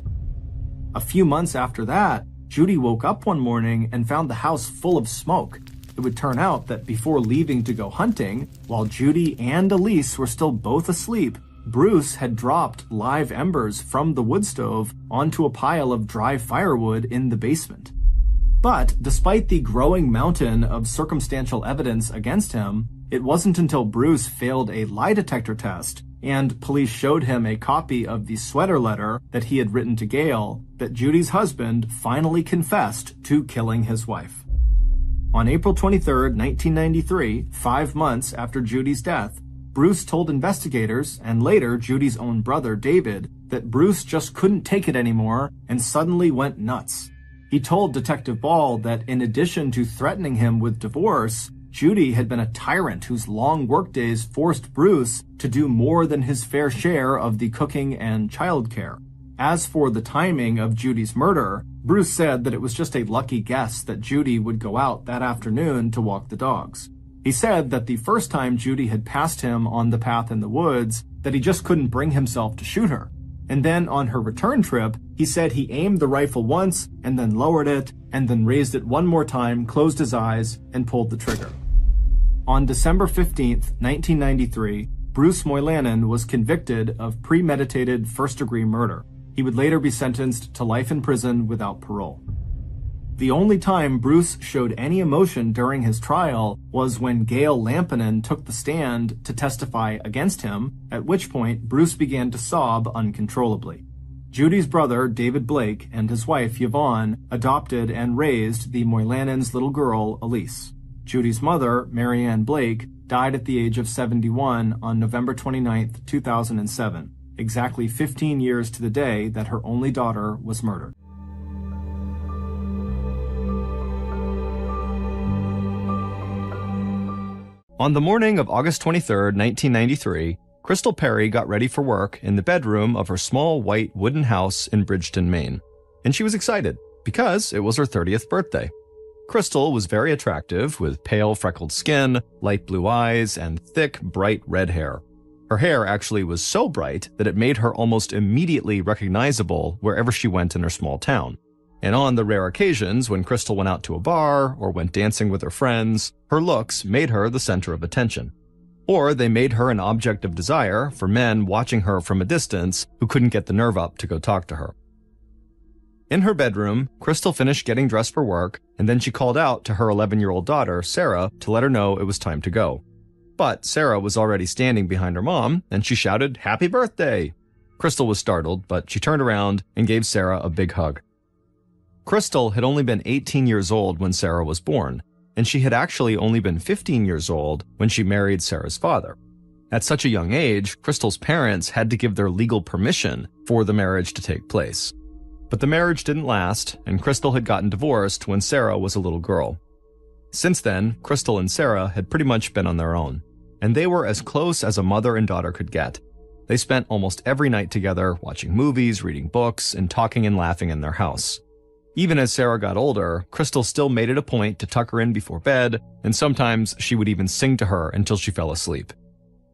A few months after that, Judy woke up one morning and found the house full of smoke. It would turn out that before leaving to go hunting, while Judy and Elise were still both asleep, Bruce had dropped live embers from the wood stove onto a pile of dry firewood in the basement. But despite the growing mountain of circumstantial evidence against him, it wasn't until Bruce failed a lie detector test and police showed him a copy of the sweater letter that he had written to Gail that Judy's husband finally confessed to killing his wife. On April 23, 1993, 5 months after Judy's death, Bruce told investigators, and later Judy's own brother David, that Bruce just couldn't take it anymore and suddenly went nuts. He told Detective Ball that in addition to threatening him with divorce, Judy had been a tyrant whose long workdays forced Bruce to do more than his fair share of the cooking and childcare. As for the timing of Judy's murder, Bruce said that it was just a lucky guess that Judy would go out that afternoon to walk the dogs. He said that the first time Judy had passed him on the path in the woods, that he just couldn't bring himself to shoot her. And then on her return trip, he said he aimed the rifle once and then lowered it and then raised it one more time, closed his eyes, and pulled the trigger. On December 15, 1993, Bruce Moylanen was convicted of premeditated first-degree murder. He would later be sentenced to life in prison without parole. The only time Bruce showed any emotion during his trial was when Gail Lampinen took the stand to testify against him, at which point Bruce began to sob uncontrollably. Judy's brother, David Blake, and his wife, Yvonne, adopted and raised the Moylanens' little girl, Elise. Judy's mother, Marianne Blake, died at the age of 71 on November 29, 2007, exactly 15 years to the day that her only daughter was murdered. On the morning of August 23, 1993, Crystal Perry got ready for work in the bedroom of her small white wooden house in Bridgeton, Maine. And she was excited because it was her 30th birthday. Crystal was very attractive with pale freckled skin, light blue eyes, and thick, bright red hair. Her hair actually was so bright that it made her almost immediately recognizable wherever she went in her small town. And on the rare occasions when Crystal went out to a bar or went dancing with her friends, her looks made her the center of attention. Or they made her an object of desire for men watching her from a distance who couldn't get the nerve up to go talk to her. In her bedroom, Crystal finished getting dressed for work, and then she called out to her 11-year-old daughter, Sarah, to let her know it was time to go. But Sarah was already standing behind her mom, and she shouted, "Happy birthday!" Crystal was startled, but she turned around and gave Sarah a big hug. Crystal had only been 18 years old when Sarah was born, and she had actually only been 15 years old when she married Sarah's father. At such a young age, Crystal's parents had to give their legal permission for the marriage to take place. But the marriage didn't last, and Crystal had gotten divorced when Sarah was a little girl. Since then, Crystal and Sarah had pretty much been on their own, and they were as close as a mother and daughter could get. They spent almost every night together, watching movies, reading books, and talking and laughing in their house. Even as Sarah got older, Crystal still made it a point to tuck her in before bed, and sometimes she would even sing to her until she fell asleep.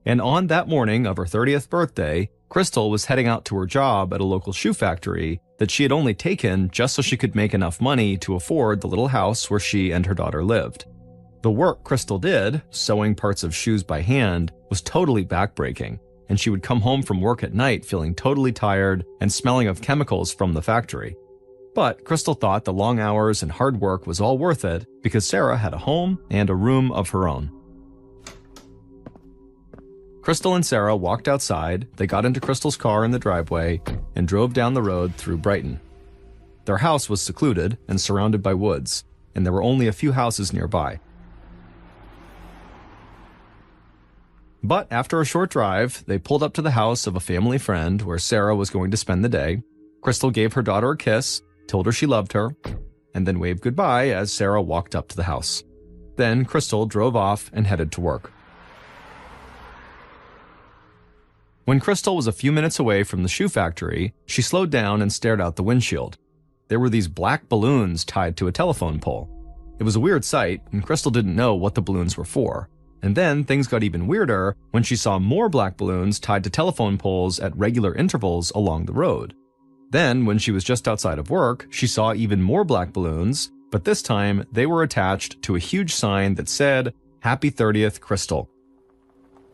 And on that morning of her 30th birthday, Crystal was heading out to her job at a local shoe factory that she had only taken just so she could make enough money to afford the little house where she and her daughter lived. The work Crystal did, sewing parts of shoes by hand, was totally backbreaking, and she would come home from work at night feeling totally tired and smelling of chemicals from the factory. But Crystal thought the long hours and hard work was all worth it because Sarah had a home and a room of her own. Crystal and Sarah walked outside, they got into Crystal's car in the driveway, and drove down the road through Brighton. Their house was secluded and surrounded by woods, and there were only a few houses nearby. But after a short drive, they pulled up to the house of a family friend where Sarah was going to spend the day. Crystal gave her daughter a kiss, told her she loved her, and then waved goodbye as Sarah walked up to the house. Then Crystal drove off and headed to work. When Crystal was a few minutes away from the shoe factory, she slowed down and stared out the windshield. There were these black balloons tied to a telephone pole. It was a weird sight, and Crystal didn't know what the balloons were for. And then things got even weirder when she saw more black balloons tied to telephone poles at regular intervals along the road. Then, when she was just outside of work, she saw even more black balloons, but this time they were attached to a huge sign that said, "Happy 30th, Crystal."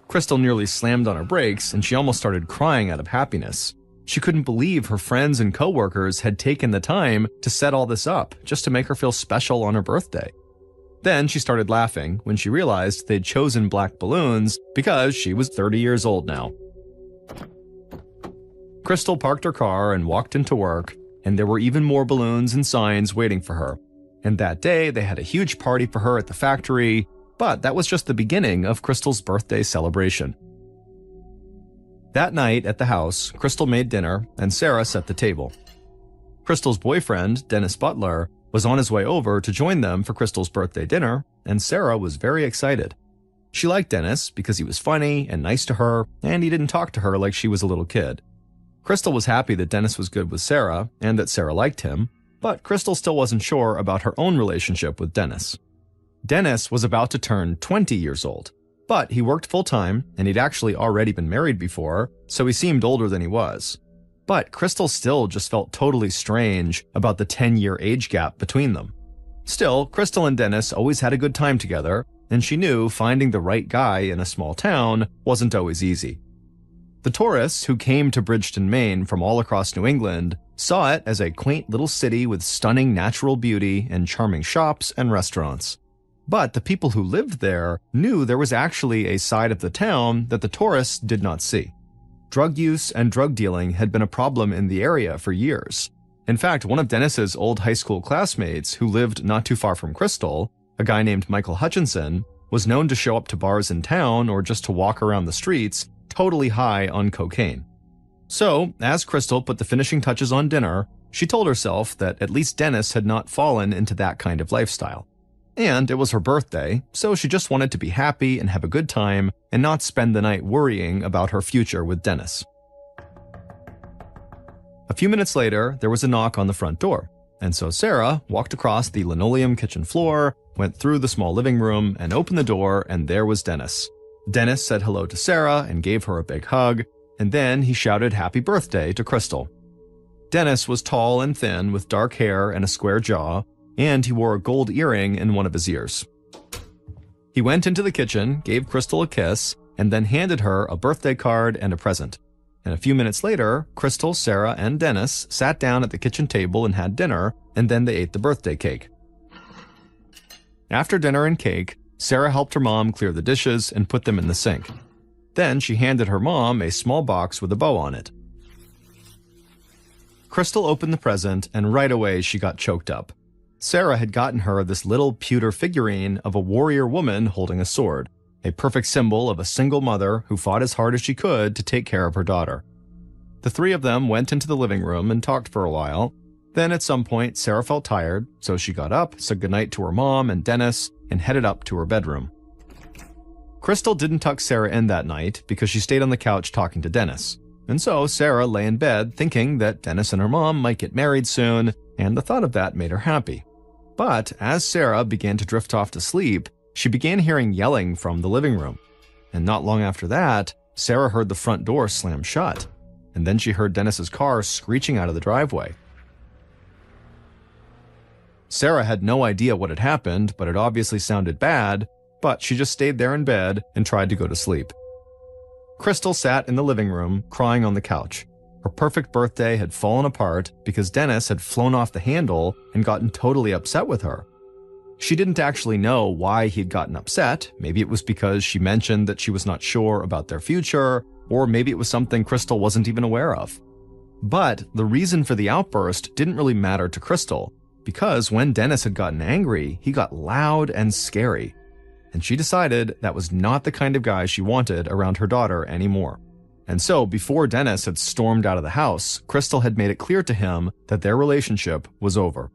Crystal nearly slammed on her brakes, and she almost started crying out of happiness. She couldn't believe her friends and coworkers had taken the time to set all this up just to make her feel special on her birthday. Then she started laughing when she realized they'd chosen black balloons because she was 30 years old now. Crystal parked her car and walked into work, and there were even more balloons and signs waiting for her. And that day, they had a huge party for her at the factory, but that was just the beginning of Crystal's birthday celebration. That night at the house, Crystal made dinner, and Sarah set the table. Crystal's boyfriend, Dennis Butler, was on his way over to join them for Crystal's birthday dinner, and Sarah was very excited. She liked Dennis because he was funny and nice to her, and he didn't talk to her like she was a little kid. Crystal was happy that Dennis was good with Sarah and that Sarah liked him, but Crystal still wasn't sure about her own relationship with Dennis. Dennis was about to turn 20 years old, but he worked full-time and he'd actually already been married before, so he seemed older than he was. But Crystal still just felt totally strange about the 10-year age gap between them. Still, Crystal and Dennis always had a good time together, and she knew finding the right guy in a small town wasn't always easy. The tourists who came to Bridgeton, Maine from all across New England saw it as a quaint little city with stunning natural beauty and charming shops and restaurants. But the people who lived there knew there was actually a side of the town that the tourists did not see. Drug use and drug dealing had been a problem in the area for years. In fact, one of Dennis's old high school classmates who lived not too far from Crystal, a guy named Michael Hutchinson, was known to show up to bars in town or just to walk around the streets totally high on cocaine. So, as Crystal put the finishing touches on dinner, she told herself that at least Dennis had not fallen into that kind of lifestyle. And it was her birthday, so she just wanted to be happy and have a good time and not spend the night worrying about her future with Dennis. A few minutes later, there was a knock on the front door, and so Sarah walked across the linoleum kitchen floor, went through the small living room, and opened the door, and there was Dennis. Dennis said hello to Sarah and gave her a big hug, and then he shouted happy birthday to Crystal. Dennis was tall and thin with dark hair and a square jaw, and he wore a gold earring in one of his ears. He went into the kitchen, gave Crystal a kiss, and then handed her a birthday card and a present. And a few minutes later, Crystal, Sarah, and Dennis sat down at the kitchen table and had dinner, and then they ate the birthday cake. After dinner and cake, Sarah helped her mom clear the dishes and put them in the sink. Then she handed her mom a small box with a bow on it. Crystal opened the present, and right away she got choked up. Sarah had gotten her this little pewter figurine of a warrior woman holding a sword, a perfect symbol of a single mother who fought as hard as she could to take care of her daughter. The three of them went into the living room and talked for a while. Then at some point, Sarah felt tired, so she got up, said goodnight to her mom and Dennis, and headed up to her bedroom. Crystal didn't tuck Sarah in that night because she stayed on the couch talking to Dennis. And so Sarah lay in bed thinking that Dennis and her mom might get married soon, and the thought of that made her happy. But as Sarah began to drift off to sleep, she began hearing yelling from the living room. And not long after that, Sarah heard the front door slam shut. And then she heard Dennis's car screeching out of the driveway. Sarah had no idea what had happened, but it obviously sounded bad, but she just stayed there in bed and tried to go to sleep. Crystal sat in the living room, crying on the couch. Her perfect birthday had fallen apart because Dennis had flown off the handle and gotten totally upset with her. She didn't actually know why he'd gotten upset. Maybe it was because she mentioned that she was not sure about their future, or maybe it was something Crystal wasn't even aware of. But the reason for the outburst didn't really matter to Crystal, because when Dennis had gotten angry, he got loud and scary. And she decided that was not the kind of guy she wanted around her daughter anymore. And so, before Dennis had stormed out of the house, Crystal had made it clear to him that their relationship was over.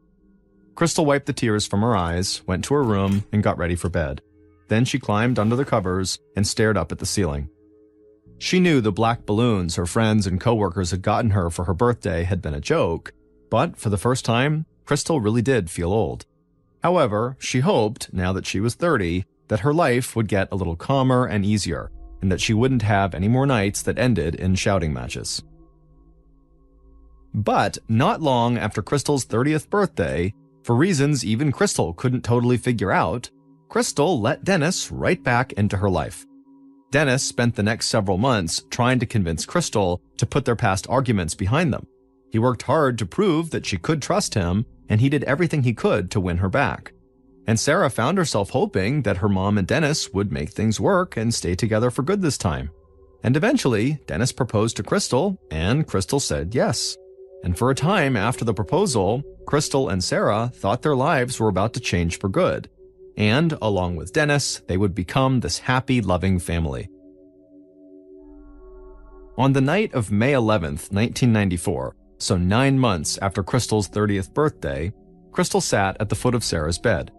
Crystal wiped the tears from her eyes, went to her room, and got ready for bed. Then she climbed under the covers and stared up at the ceiling. She knew the black balloons her friends and coworkers had gotten her for her birthday had been a joke, but for the first time, Crystal really did feel old. However, she hoped, now that she was 30, that her life would get a little calmer and easier, and that she wouldn't have any more nights that ended in shouting matches. But not long after Crystal's 30th birthday, for reasons even Crystal couldn't totally figure out, Crystal let Dennis right back into her life. Dennis spent the next several months trying to convince Crystal to put their past arguments behind them. He worked hard to prove that she could trust him, and he did everything he could to win her back. And Sarah found herself hoping that her mom and Dennis would make things work and stay together for good this time. And eventually, Dennis proposed to Crystal, and Crystal said yes. And for a time after the proposal, Crystal and Sarah thought their lives were about to change for good. And, along with Dennis, they would become this happy, loving family. On the night of May 11th, 1994, so 9 months after Crystal's 30th birthday, Crystal sat at the foot of Sarah's bed.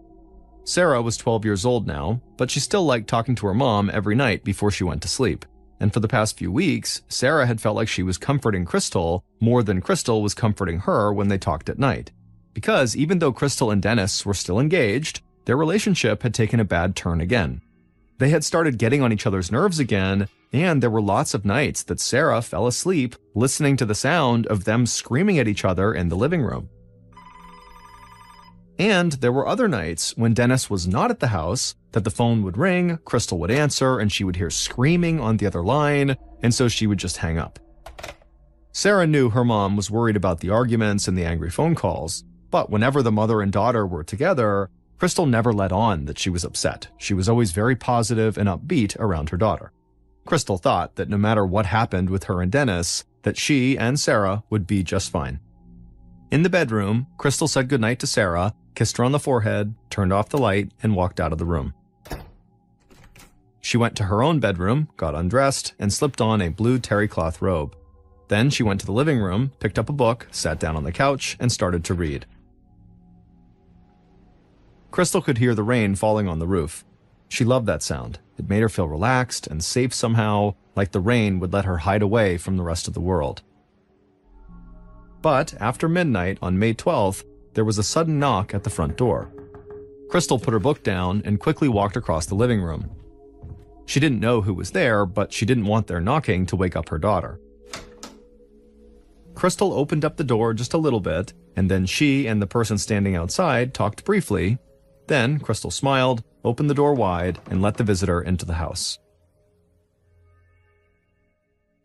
Sarah was 12 years old now, but she still liked talking to her mom every night before she went to sleep. And for the past few weeks, Sarah had felt like she was comforting Crystal more than Crystal was comforting her when they talked at night. Because even though Crystal and Dennis were still engaged, their relationship had taken a bad turn again. They had started getting on each other's nerves again, and there were lots of nights that Sarah fell asleep listening to the sound of them screaming at each other in the living room. And there were other nights when Dennis was not at the house that the phone would ring, Crystal would answer, and she would hear screaming on the other line, and so she would just hang up. Sarah knew her mom was worried about the arguments and the angry phone calls, but whenever the mother and daughter were together, Crystal never let on that she was upset. She was always very positive and upbeat around her daughter. Crystal thought that no matter what happened with her and Dennis, that she and Sarah would be just fine. In the bedroom, Crystal said goodnight to Sarah, kissed her on the forehead, turned off the light, and walked out of the room. She went to her own bedroom, got undressed, and slipped on a blue terry cloth robe. Then she went to the living room, picked up a book, sat down on the couch, and started to read. Crystal could hear the rain falling on the roof. She loved that sound. It made her feel relaxed and safe somehow, like the rain would let her hide away from the rest of the world. But after midnight on May 12th, there was a sudden knock at the front door. Crystal put her book down and quickly walked across the living room. She didn't know who was there, but she didn't want their knocking to wake up her daughter. Crystal opened up the door just a little bit, and then she and the person standing outside talked briefly. Then Crystal smiled, opened the door wide, and let the visitor into the house.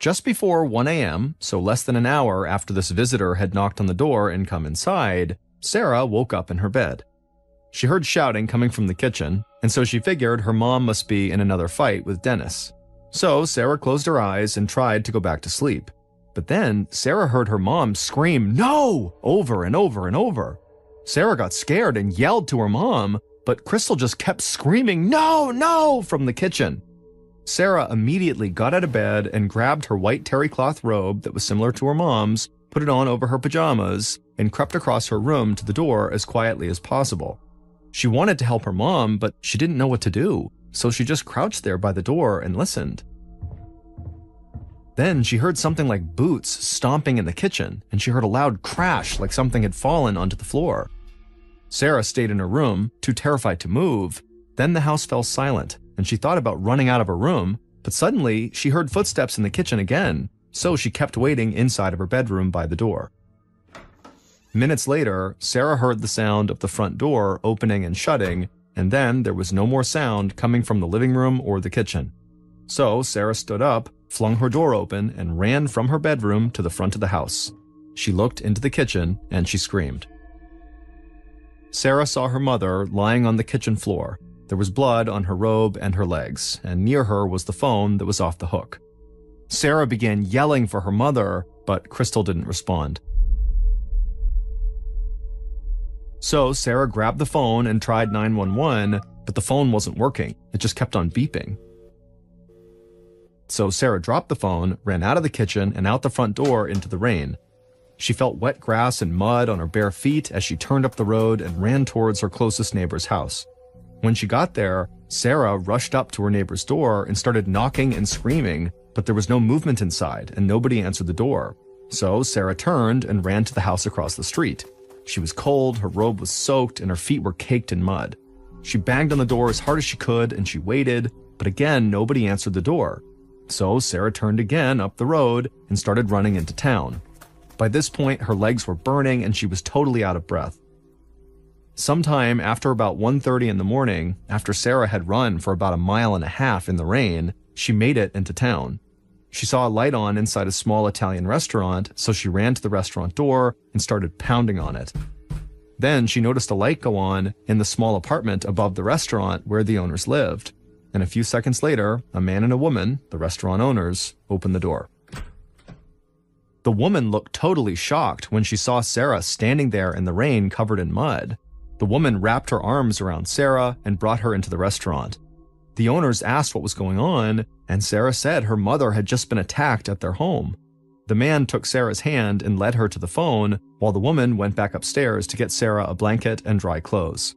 Just before 1 a.m., so less than an hour after this visitor had knocked on the door and come inside, Sarah woke up in her bed. She heard shouting coming from the kitchen, and so she figured her mom must be in another fight with Dennis. So Sarah closed her eyes and tried to go back to sleep. But then Sarah heard her mom scream, "No!" over and over and over. Sarah got scared and yelled to her mom, but Crystal just kept screaming, "No, no!" from the kitchen. Sarah immediately got out of bed and grabbed her white terry cloth robe that was similar to her mom's, put it on over her pajamas, and crept across her room to the door as quietly as possible. She wanted to help her mom, but she didn't know what to do, so she just crouched there by the door and listened. Then she heard something like boots stomping in the kitchen, and she heard a loud crash like something had fallen onto the floor. Sarah stayed in her room, too terrified to move. Then the house fell silent, and she thought about running out of her room, but suddenly she heard footsteps in the kitchen again, so she kept waiting inside of her bedroom by the door. Minutes later, Sarah heard the sound of the front door opening and shutting, and then there was no more sound coming from the living room or the kitchen. So Sarah stood up, flung her door open, and ran from her bedroom to the front of the house. She looked into the kitchen, and she screamed. Sarah saw her mother lying on the kitchen floor. There was blood on her robe and her legs, and near her was the phone that was off the hook. Sarah began yelling for her mother, but Crystal didn't respond. So Sarah grabbed the phone and tried 911, but the phone wasn't working. It just kept on beeping. So Sarah dropped the phone, ran out of the kitchen and out the front door into the rain. She felt wet grass and mud on her bare feet as she turned up the road and ran towards her closest neighbor's house. When she got there, Sarah rushed up to her neighbor's door and started knocking and screaming, but there was no movement inside and nobody answered the door. So Sarah turned and ran to the house across the street. She was cold, her robe was soaked, and her feet were caked in mud. She banged on the door as hard as she could and she waited, but again nobody answered the door. So Sarah turned again up the road and started running into town. By this point, her legs were burning and she was totally out of breath. Sometime after about 1:30 in the morning, after Sarah had run for about 1.5 miles in the rain, she made it into town. She saw a light on inside a small Italian restaurant, so she ran to the restaurant door and started pounding on it. Then she noticed a light go on in the small apartment above the restaurant where the owners lived. And a few seconds later, a man and a woman, the restaurant owners, opened the door. The woman looked totally shocked when she saw Sarah standing there in the rain covered in mud. The woman wrapped her arms around Sarah and brought her into the restaurant. The owners asked what was going on, and Sarah said her mother had just been attacked at their home. The man took Sarah's hand and led her to the phone, while the woman went back upstairs to get Sarah a blanket and dry clothes.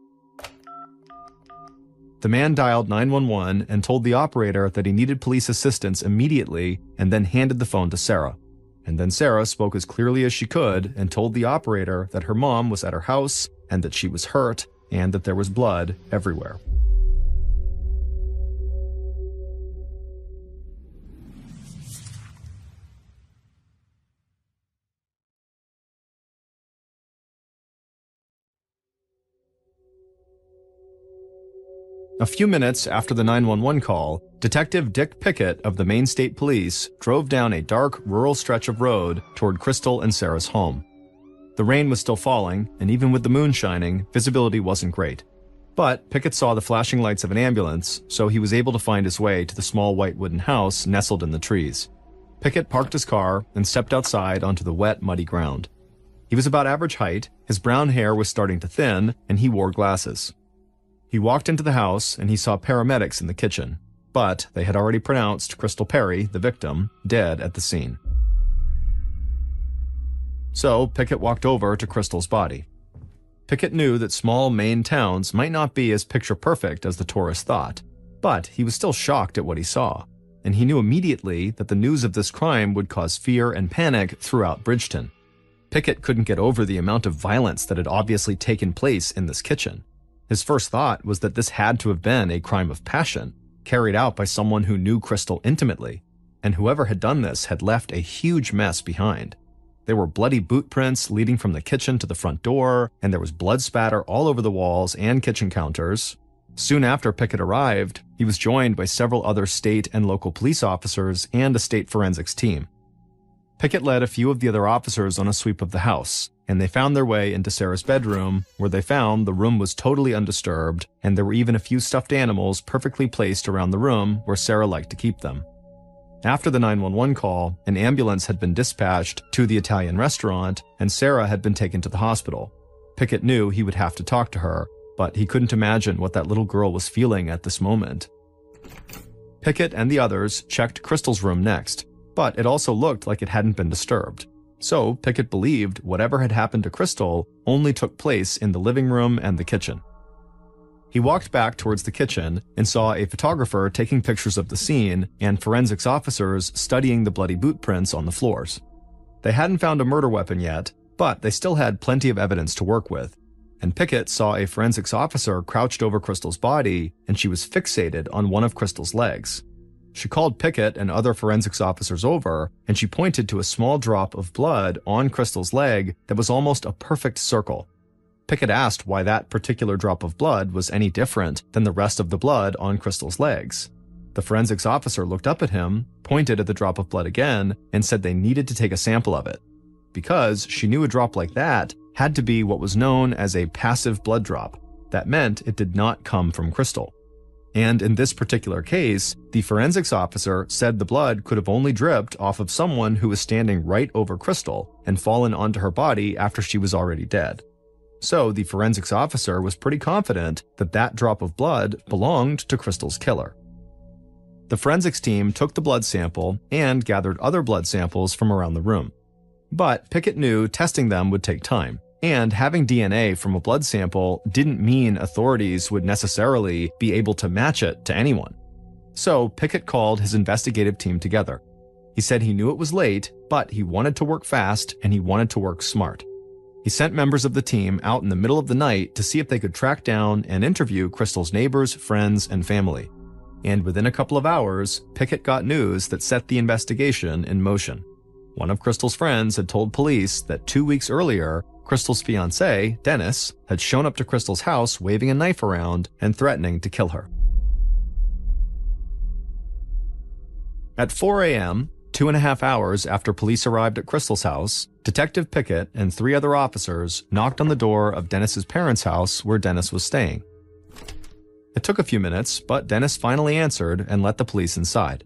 The man dialed 911 and told the operator that he needed police assistance immediately and then handed the phone to Sarah. And then Sarah spoke as clearly as she could and told the operator that her mom was at her house and that she was hurt and that there was blood everywhere. A few minutes after the 911 call, Detective Dick Pickett of the Maine State Police drove down a dark, rural stretch of road toward Crystal and Sarah's home. The rain was still falling, and even with the moon shining, visibility wasn't great. But Pickett saw the flashing lights of an ambulance, so he was able to find his way to the small white wooden house nestled in the trees. Pickett parked his car and stepped outside onto the wet, muddy ground. He was about average height, his brown hair was starting to thin, and he wore glasses. He walked into the house and he saw paramedics in the kitchen, but they had already pronounced Crystal Perry, the victim, dead at the scene. So Pickett walked over to Crystal's body. Pickett knew that small Maine towns might not be as picture-perfect as the tourists thought, but he was still shocked at what he saw, and he knew immediately that the news of this crime would cause fear and panic throughout Bridgeton. Pickett couldn't get over the amount of violence that had obviously taken place in this kitchen. His first thought was that this had to have been a crime of passion, carried out by someone who knew Crystal intimately, and whoever had done this had left a huge mess behind. There were bloody boot prints leading from the kitchen to the front door, and there was blood spatter all over the walls and kitchen counters. Soon after Pickett arrived, He was joined by several other state and local police officers and a state forensics team. Pickett led a few of the other officers on a sweep of the house, and they found their way into Sarah's bedroom, where they found the room was totally undisturbed, and there were even a few stuffed animals perfectly placed around the room where Sarah liked to keep them. After the 911 call, an ambulance had been dispatched to the Italian restaurant, and Sarah had been taken to the hospital. Pickett knew he would have to talk to her, but he couldn't imagine what that little girl was feeling at this moment. Pickett and the others checked Crystal's room next, but it also looked like it hadn't been disturbed. So Pickett believed whatever had happened to Crystal only took place in the living room and the kitchen. He walked back towards the kitchen and saw a photographer taking pictures of the scene and forensics officers studying the bloody boot prints on the floors. They hadn't found a murder weapon yet, but they still had plenty of evidence to work with. And Pickett saw a forensics officer crouched over Crystal's body, and she was fixated on one of Crystal's legs. She called Pickett and other forensics officers over, and she pointed to a small drop of blood on Crystal's leg that was almost a perfect circle. Pickett asked why that particular drop of blood was any different than the rest of the blood on Crystal's legs. The forensics officer looked up at him, pointed at the drop of blood again, and said they needed to take a sample of it. Because she knew a drop like that had to be what was known as a passive blood drop. That meant it did not come from Crystal. And in this particular case, the forensics officer said the blood could have only dripped off of someone who was standing right over Crystal and fallen onto her body after she was already dead. So the forensics officer was pretty confident that that drop of blood belonged to Crystal's killer. The forensics team took the blood sample and gathered other blood samples from around the room. But Pickett knew testing them would take time, and having DNA from a blood sample didn't mean authorities would necessarily be able to match it to anyone. So Pickett called his investigative team together. He said he knew it was late, but he wanted to work fast and he wanted to work smart. He sent members of the team out in the middle of the night to see if they could track down and interview Crystal's neighbors, friends, and family. And within a couple of hours, Pickett got news that set the investigation in motion. One of Crystal's friends had told police that 2 weeks earlier, Crystal's fiancé, Dennis, had shown up to Crystal's house waving a knife around and threatening to kill her. At 4 a.m., 2.5 hours after police arrived at Crystal's house, Detective Pickett and 3 other officers knocked on the door of Dennis's parents' house where Dennis was staying. It took a few minutes, but Dennis finally answered and let the police inside.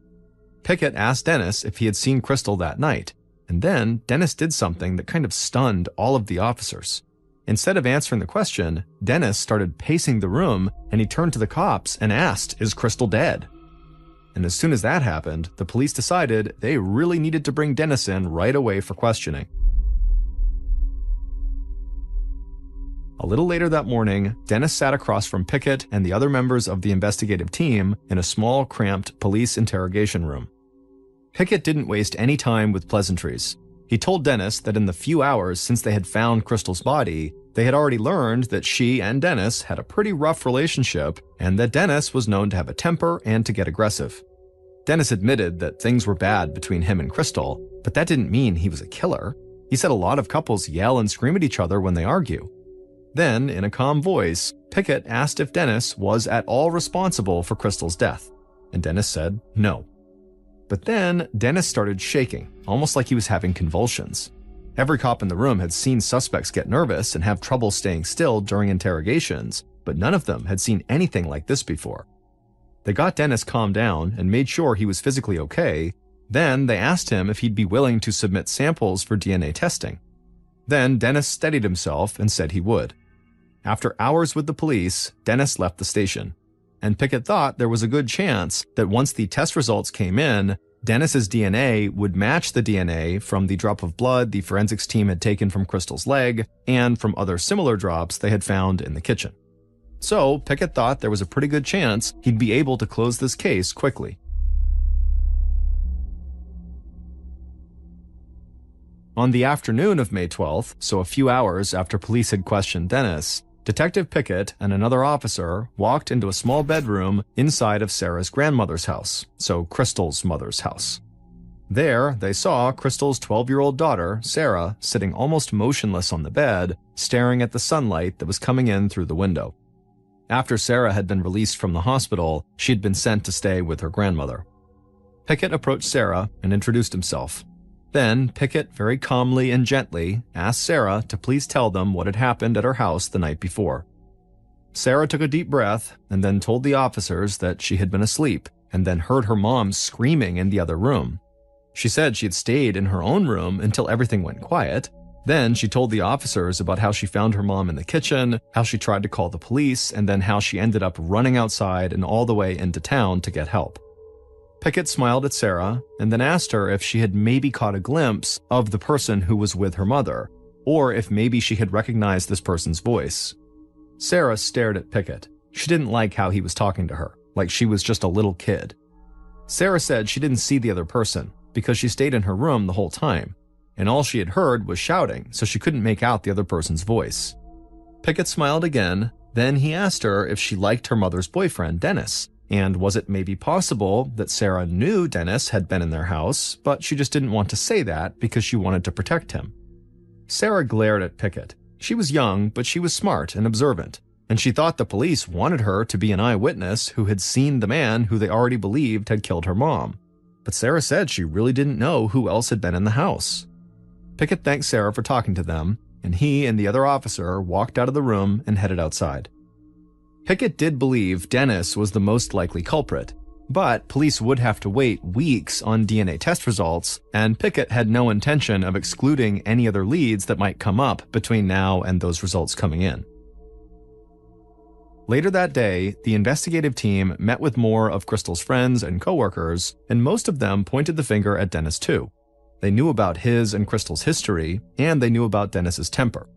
Pickett asked Dennis if he had seen Crystal that night, and then Dennis did something that kind of stunned all of the officers. Instead of answering the question, Dennis started pacing the room and he turned to the cops and asked, "Is Crystal dead?" And as soon as that happened, the police decided they really needed to bring Dennis in right away for questioning. A little later that morning, Dennis sat across from Pickett and the other members of the investigative team in a small, cramped police interrogation room. Pickett didn't waste any time with pleasantries. He told Dennis that in the few hours since they had found Crystal's body, they had already learned that she and Dennis had a pretty rough relationship and that Dennis was known to have a temper and to get aggressive. Dennis admitted that things were bad between him and Crystal, but that didn't mean he was a killer. He said a lot of couples yell and scream at each other when they argue. Then, in a calm voice, Pickett asked if Dennis was at all responsible for Crystal's death, and Dennis said no. But then, Dennis started shaking, almost like he was having convulsions. Every cop in the room had seen suspects get nervous and have trouble staying still during interrogations, but none of them had seen anything like this before. They got Dennis calmed down and made sure he was physically okay. Then they asked him if he'd be willing to submit samples for DNA testing. Then Dennis steadied himself and said he would. After hours with the police, Dennis left the station, and Pickett thought there was a good chance that once the test results came in, Dennis's DNA would match the DNA from the drop of blood the forensics team had taken from Crystal's leg and from other similar drops they had found in the kitchen. So Pickett thought there was a pretty good chance he'd be able to close this case quickly. On the afternoon of May 12th, so a few hours after police had questioned Dennis, Detective Pickett and another officer walked into a small bedroom inside of Sarah's grandmother's house, so Crystal's mother's house. There, they saw Crystal's 12-year-old daughter, Sarah, sitting almost motionless on the bed, staring at the sunlight that was coming in through the window. After Sarah had been released from the hospital, she had been sent to stay with her grandmother. Pickett approached Sarah and introduced himself. Then Pickett very calmly and gently asked Sarah to please tell them what had happened at her house the night before. Sarah took a deep breath and then told the officers that she had been asleep and then heard her mom screaming in the other room. She said she had stayed in her own room until everything went quiet. Then she told the officers about how she found her mom in the kitchen, how she tried to call the police, and then how she ended up running outside and all the way into town to get help. Pickett smiled at Sarah and then asked her if she had maybe caught a glimpse of the person who was with her mother, or if maybe she had recognized this person's voice. Sarah stared at Pickett. She didn't like how he was talking to her, like she was just a little kid. Sarah said she didn't see the other person because she stayed in her room the whole time, and all she had heard was shouting, so she couldn't make out the other person's voice. Pickett smiled again, then he asked her if she liked her mother's boyfriend, Dennis, and was it maybe possible that Sarah knew Dennis had been in their house, but she just didn't want to say that because she wanted to protect him. Sarah glared at Pickett. She was young, but she was smart and observant, and she thought the police wanted her to be an eyewitness who had seen the man who they already believed had killed her mom. But Sarah said she really didn't know who else had been in the house. Pickett thanked Sarah for talking to them, and he and the other officer walked out of the room and headed outside. Pickett did believe Dennis was the most likely culprit, but police would have to wait weeks on DNA test results, and Pickett had no intention of excluding any other leads that might come up between now and those results coming in. Later that day, the investigative team met with more of Crystal's friends and coworkers, and most of them pointed the finger at Dennis too. They knew about his and Crystal's history, and they knew about Dennis's temper.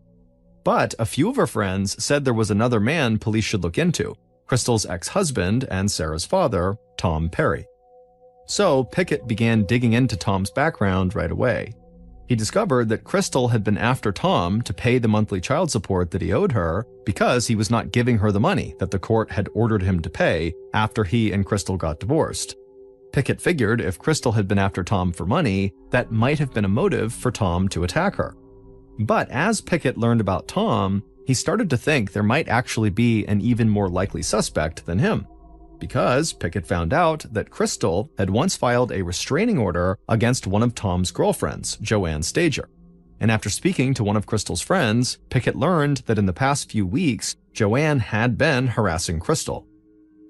But a few of her friends said there was another man police should look into, Crystal's ex-husband and Sarah's father, Tom Perry. So Pickett began digging into Tom's background right away. He discovered that Crystal had been after Tom to pay the monthly child support that he owed her because he was not giving her the money that the court had ordered him to pay after he and Crystal got divorced. Pickett figured if Crystal had been after Tom for money, that might have been a motive for Tom to attack her. But as Pickett learned about Tom, he started to think there might actually be an even more likely suspect than him. Because Pickett found out that Crystal had once filed a restraining order against one of Tom's girlfriends, Joanne Stager. And after speaking to one of Crystal's friends, Pickett learned that in the past few weeks, Joanne had been harassing Crystal.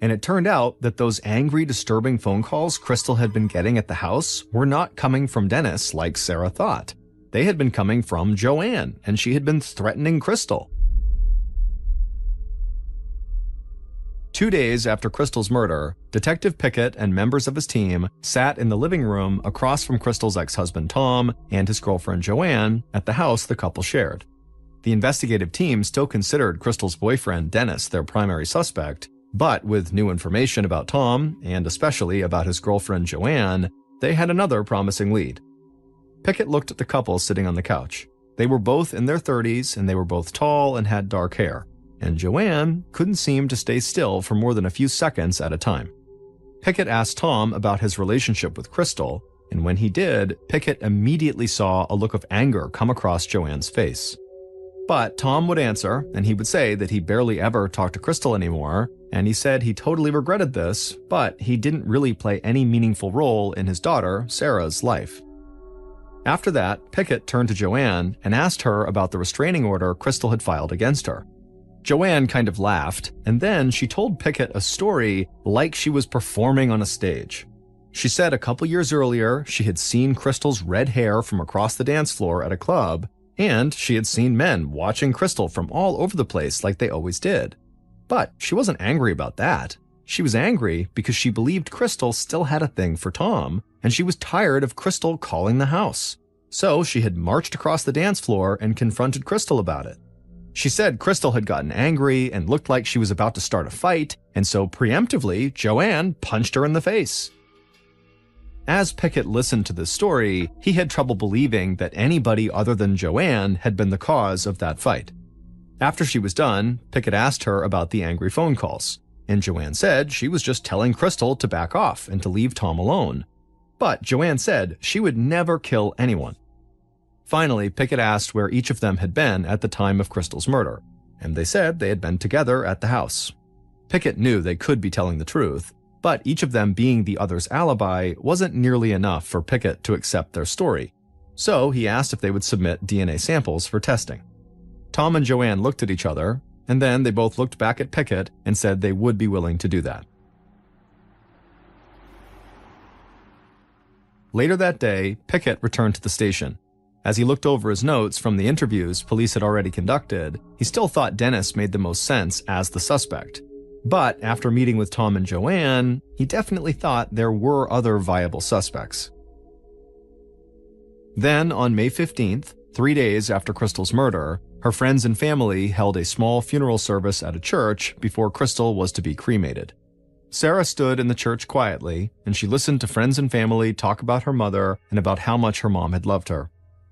And it turned out that those angry, disturbing phone calls Crystal had been getting at the house were not coming from Dennis like Sarah thought. They had been coming from Joanne, and she had been threatening Crystal. 2 days after Crystal's murder, Detective Pickett and members of his team sat in the living room across from Crystal's ex-husband Tom and his girlfriend Joanne at the house the couple shared. The investigative team still considered Crystal's boyfriend Dennis their primary suspect, but with new information about Tom, and especially about his girlfriend Joanne, they had another promising lead. Pickett looked at the couple sitting on the couch. They were both in their 30s, and they were both tall and had dark hair. And Joanne couldn't seem to stay still for more than a few seconds at a time. Pickett asked Tom about his relationship with Crystal, and when he did, Pickett immediately saw a look of anger come across Joanne's face. But Tom would answer, and he would say that he barely ever talked to Crystal anymore, and he said he totally regretted this, but he didn't really play any meaningful role in his daughter, Sarah's, life. After that, Pickett turned to Joanne and asked her about the restraining order Crystal had filed against her. Joanne kind of laughed, and then she told Pickett a story like she was performing on a stage. She said a couple years earlier she had seen Crystal's red hair from across the dance floor at a club, and she had seen men watching Crystal from all over the place like they always did. But she wasn't angry about that. She was angry because she believed Crystal still had a thing for Tom, and she was tired of Crystal calling the house. So she had marched across the dance floor and confronted Crystal about it. She said Crystal had gotten angry and looked like she was about to start a fight, and so preemptively, Joanne punched her in the face. As Pickett listened to this story, he had trouble believing that anybody other than Joanne had been the cause of that fight. After she was done, Pickett asked her about the angry phone calls, and Joanne said she was just telling Crystal to back off and to leave Tom alone. But Joanne said she would never kill anyone. Finally, Pickett asked where each of them had been at the time of Crystal's murder, and they said they had been together at the house. Pickett knew they could be telling the truth, but each of them being the other's alibi wasn't nearly enough for Pickett to accept their story. So he asked if they would submit DNA samples for testing. Tom and Joanne looked at each other, and then they both looked back at Pickett and said they would be willing to do that. Later that day, Pickett returned to the station. As he looked over his notes from the interviews police had already conducted, he still thought Dennis made the most sense as the suspect. But after meeting with Tom and Joanne, he definitely thought there were other viable suspects. Then, on May 15th, 3 days after Crystal's murder, her friends and family held a small funeral service at a church before Crystal was to be cremated. Sarah stood in the church quietly, and she listened to friends and family talk about her mother and about how much her mom had loved her.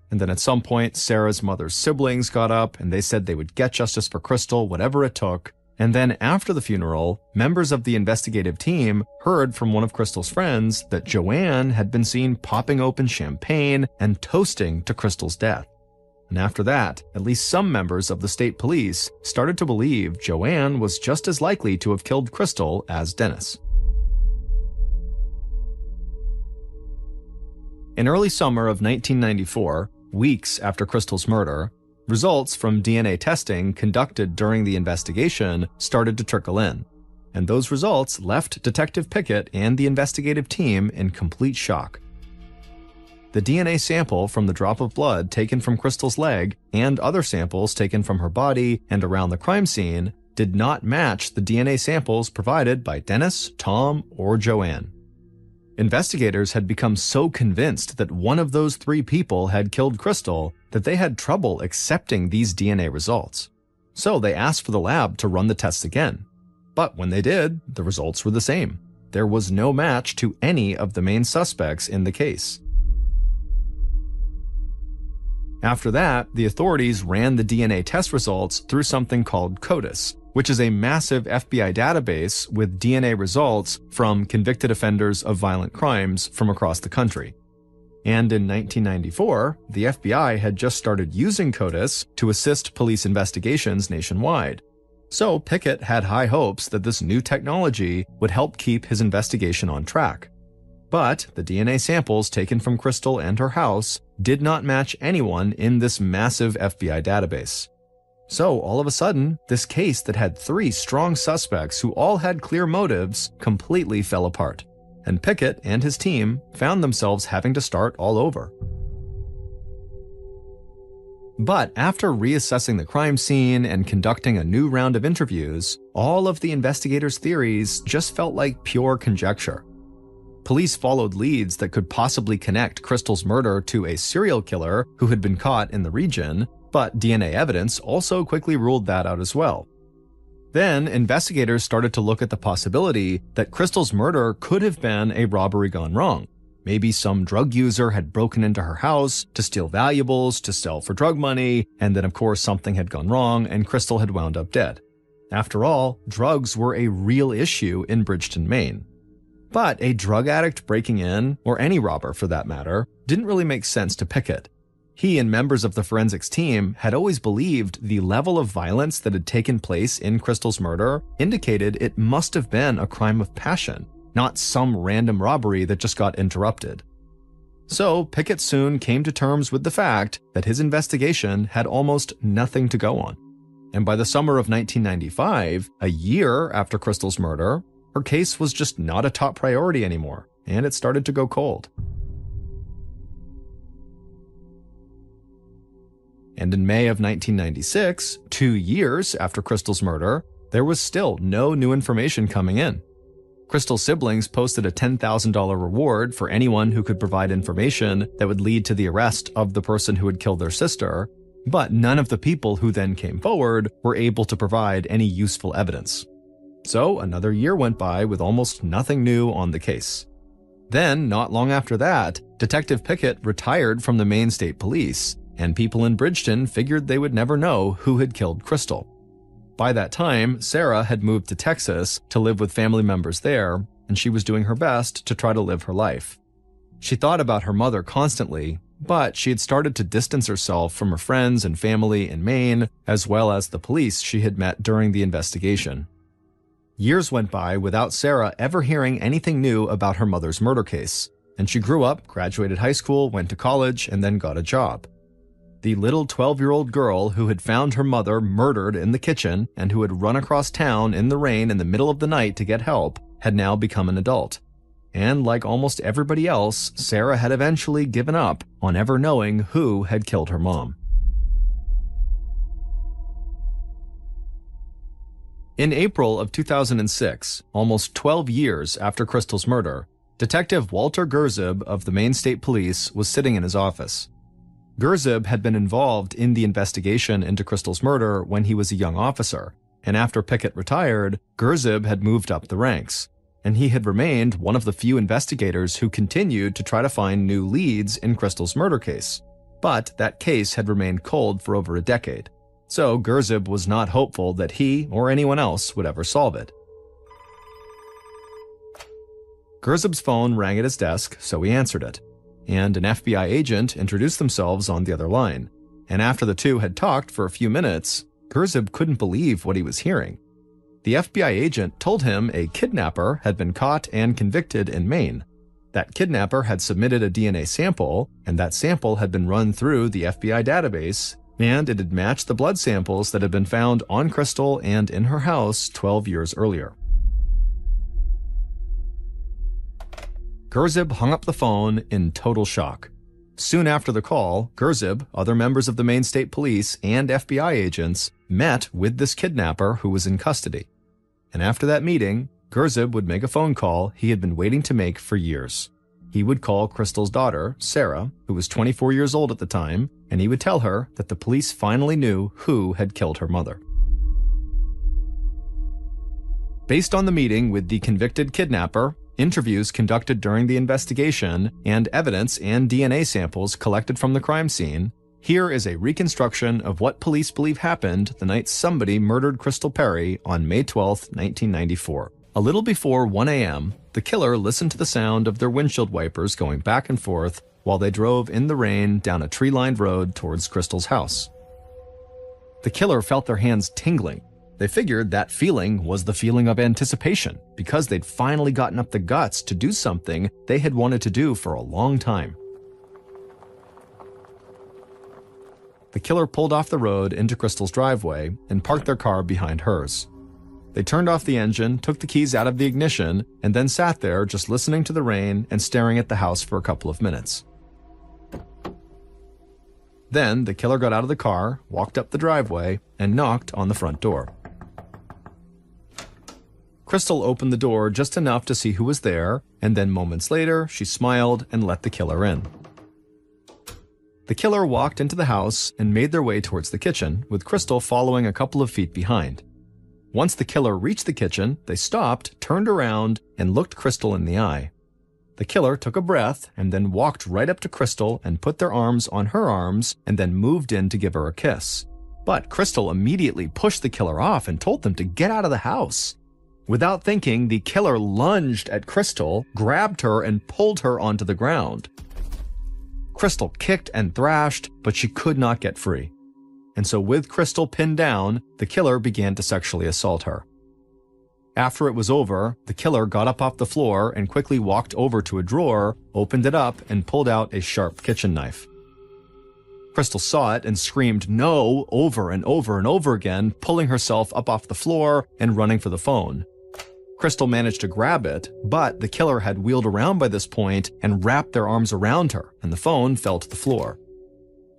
And then at some point, Sarah's mother's siblings got up and they said they would get justice for Crystal, whatever it took. And then after the funeral, members of the investigative team heard from one of Crystal's friends that Joanne had been seen popping open champagne and toasting to Crystal's death. And after that, at least some members of the state police started to believe Joanne was just as likely to have killed Crystal as Dennis. In early summer of 1994, weeks after Crystal's murder, results from DNA testing conducted during the investigation started to trickle in, and those results left Detective Pickett and the investigative team in complete shock. The DNA sample from the drop of blood taken from Crystal's leg and other samples taken from her body and around the crime scene did not match the DNA samples provided by Dennis, Tom, or Joanne. Investigators had become so convinced that one of those three people had killed Crystal that they had trouble accepting these DNA results. So they asked for the lab to run the tests again. But when they did, the results were the same. There was no match to any of the main suspects in the case. After that, the authorities ran the DNA test results through something called CODIS, which is a massive FBI database with DNA results from convicted offenders of violent crimes from across the country. And in 1994, the FBI had just started using CODIS to assist police investigations nationwide. So Pickett had high hopes that this new technology would help keep his investigation on track. But the DNA samples taken from Crystal and her house did not match anyone in this massive FBI database. So all of a sudden, this case that had three strong suspects who all had clear motives completely fell apart, and Pickett and his team found themselves having to start all over. But after reassessing the crime scene and conducting a new round of interviews, all of the investigators' theories just felt like pure conjecture. Police followed leads that could possibly connect Crystal's murder to a serial killer who had been caught in the region, but DNA evidence also quickly ruled that out as well. Then, investigators started to look at the possibility that Crystal's murder could have been a robbery gone wrong. Maybe some drug user had broken into her house to steal valuables to sell for drug money, and then of course something had gone wrong and Crystal had wound up dead. After all, drugs were a real issue in Bridgeton, Maine. But a drug addict breaking in, or any robber for that matter, didn't really make sense to Pickett. He and members of the forensics team had always believed the level of violence that had taken place in Crystal's murder indicated it must have been a crime of passion, not some random robbery that just got interrupted. So Pickett soon came to terms with the fact that his investigation had almost nothing to go on. And by the summer of 1995, a year after Crystal's murder, her case was just not a top priority anymore, and it started to go cold. And in May of 1996, 2 years after Crystal's murder, there was still no new information coming in. Crystal's siblings posted a $10,000 reward for anyone who could provide information that would lead to the arrest of the person who had killed their sister, but none of the people who then came forward were able to provide any useful evidence. So another year went by with almost nothing new on the case. Then, not long after that, Detective Pickett retired from the Maine State Police, and people in Bridgeton figured they would never know who had killed Crystal. By that time, Sarah had moved to Texas to live with family members there, and she was doing her best to try to live her life. She thought about her mother constantly, but she had started to distance herself from her friends and family in Maine, as well as the police she had met during the investigation. Years went by without Sarah ever hearing anything new about her mother's murder case, and she grew up, graduated high school, went to college, and then got a job. The little 12-year-old girl who had found her mother murdered in the kitchen and who had run across town in the rain in the middle of the night to get help had now become an adult. And like almost everybody else, Sarah had eventually given up on ever knowing who had killed her mom. In April of 2006, almost 12 years after Crystal's murder, Detective Walter Gerzib of the Maine State Police was sitting in his office. Gerzib had been involved in the investigation into Crystal's murder when he was a young officer, and after Pickett retired, Gerzib had moved up the ranks, and he had remained one of the few investigators who continued to try to find new leads in Crystal's murder case. But that case had remained cold for over a decade, so Gerzib was not hopeful that he or anyone else would ever solve it. Gerzib's phone rang at his desk, so he answered it, and an FBI agent introduced themselves on the other line, and after the two had talked for a few minutes, Gerzib couldn't believe what he was hearing. The FBI agent told him a kidnapper had been caught and convicted in Maine. That kidnapper had submitted a DNA sample, and that sample had been run through the FBI database, and it had matched the blood samples that had been found on Crystal and in her house 12 years earlier. Gerzib hung up the phone in total shock. Soon after the call, Gerzib, other members of the Maine State Police, and FBI agents met with this kidnapper who was in custody. And after that meeting, Gerzib would make a phone call he had been waiting to make for years. He would call Crystal's daughter, Sarah, who was 24 years old at the time, and he would tell her that the police finally knew who had killed her mother. Based on the meeting with the convicted kidnapper, interviews conducted during the investigation, and evidence and DNA samples collected from the crime scene, here is a reconstruction of what police believe happened the night somebody murdered Crystal Perry on May 12, 1994. A little before 1 a.m., the killer listened to the sound of their windshield wipers going back and forth while they drove in the rain down a tree-lined road towards Crystal's house. The killer felt their hands tingling. They figured that feeling was the feeling of anticipation because they'd finally gotten up the guts to do something they had wanted to do for a long time. The killer pulled off the road into Crystal's driveway and parked their car behind hers. They turned off the engine, took the keys out of the ignition, and then sat there just listening to the rain and staring at the house for a couple of minutes. Then the killer got out of the car, walked up the driveway, and knocked on the front door. Crystal opened the door just enough to see who was there, and then moments later, she smiled and let the killer in. The killer walked into the house and made their way towards the kitchen, with Crystal following a couple of feet behind. Once the killer reached the kitchen, they stopped, turned around, and looked Crystal in the eye. The killer took a breath and then walked right up to Crystal and put their arms on her arms and then moved in to give her a kiss. But Crystal immediately pushed the killer off and told them to get out of the house. Without thinking, the killer lunged at Crystal, grabbed her, and pulled her onto the ground. Crystal kicked and thrashed, but she could not get free. And so with Crystal pinned down, the killer began to sexually assault her. After it was over, the killer got up off the floor and quickly walked over to a drawer, opened it up, and pulled out a sharp kitchen knife. Crystal saw it and screamed "no" over and over and over again, pulling herself up off the floor and running for the phone. Crystal managed to grab it, but the killer had wheeled around by this point and wrapped their arms around her, and the phone fell to the floor.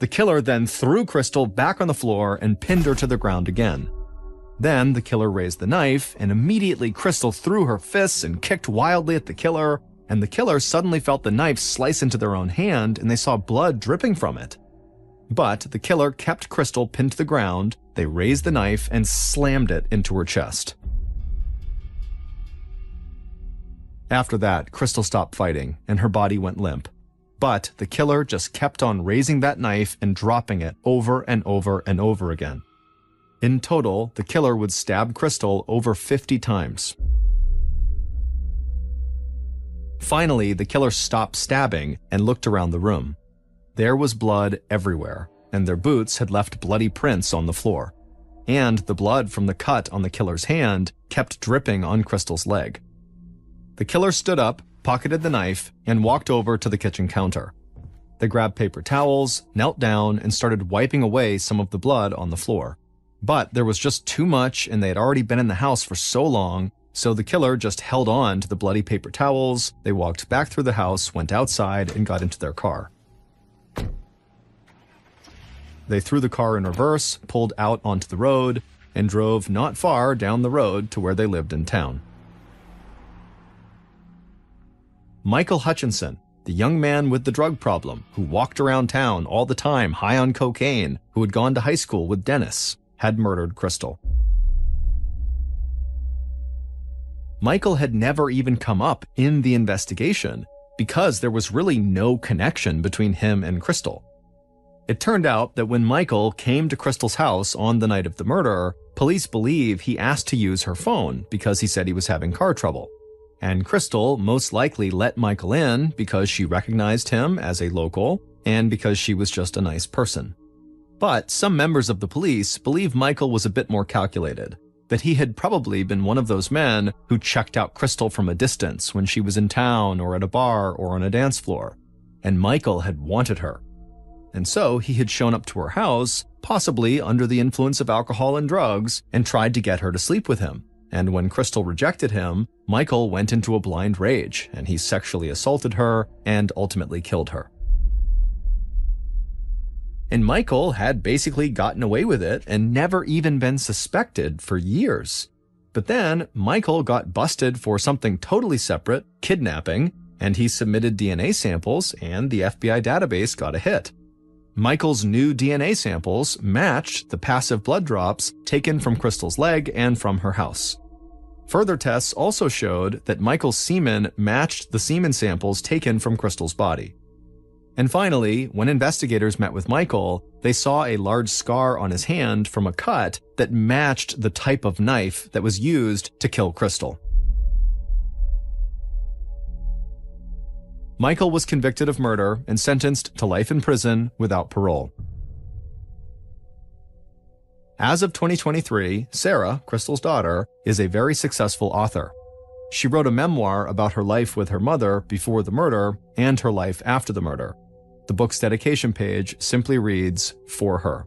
The killer then threw Crystal back on the floor and pinned her to the ground again. Then the killer raised the knife, and immediately Crystal threw her fists and kicked wildly at the killer, and the killer suddenly felt the knife slice into their own hand, and they saw blood dripping from it. But the killer kept Crystal pinned to the ground, they raised the knife and slammed it into her chest. After that, Crystal stopped fighting, and her body went limp. But the killer just kept on raising that knife and dropping it over and over and over again. In total, the killer would stab Crystal over 50 times. Finally, the killer stopped stabbing and looked around the room. There was blood everywhere, and their boots had left bloody prints on the floor. and the blood from the cut on the killer's hand kept dripping on Crystal's leg. The killer stood up, pocketed the knife, and walked over to the kitchen counter. They grabbed paper towels, knelt down, and started wiping away some of the blood on the floor. But there was just too much, and they had already been in the house for so long, so the killer just held on to the bloody paper towels. They walked back through the house, went outside, and got into their car. They threw the car in reverse, pulled out onto the road, and drove not far down the road to where they lived in town. Michael Hutchinson, the young man with the drug problem who walked around town all the time high on cocaine, who had gone to high school with Dennis, had murdered Crystal. Michael had never even come up in the investigation because there was really no connection between him and Crystal. It turned out that when Michael came to Crystal's house on the night of the murder, police believe he asked to use her phone because he said he was having car trouble. And Crystal most likely let Michael in because she recognized him as a local and because she was just a nice person. But some members of the police believe Michael was a bit more calculated, that he had probably been one of those men who checked out Crystal from a distance when she was in town or at a bar or on a dance floor. And Michael had wanted her. And so he had shown up to her house, possibly under the influence of alcohol and drugs, and tried to get her to sleep with him. And when Crystal rejected him, Michael went into a blind rage, and he sexually assaulted her and ultimately killed her. And Michael had basically gotten away with it and never even been suspected for years. But then Michael got busted for something totally separate, kidnapping, and he submitted DNA samples, and the FBI database got a hit. Michael's new DNA samples matched the passive blood drops taken from Crystal's leg and from her house. Further tests also showed that Michael's semen matched the semen samples taken from Crystal's body. And finally, when investigators met with Michael, they saw a large scar on his hand from a cut that matched the type of knife that was used to kill Crystal. Michael was convicted of murder and sentenced to life in prison without parole. As of 2023, Sarah, Crystal's daughter, is a very successful author. She wrote a memoir about her life with her mother before the murder and her life after the murder. The book's dedication page simply reads, "For her."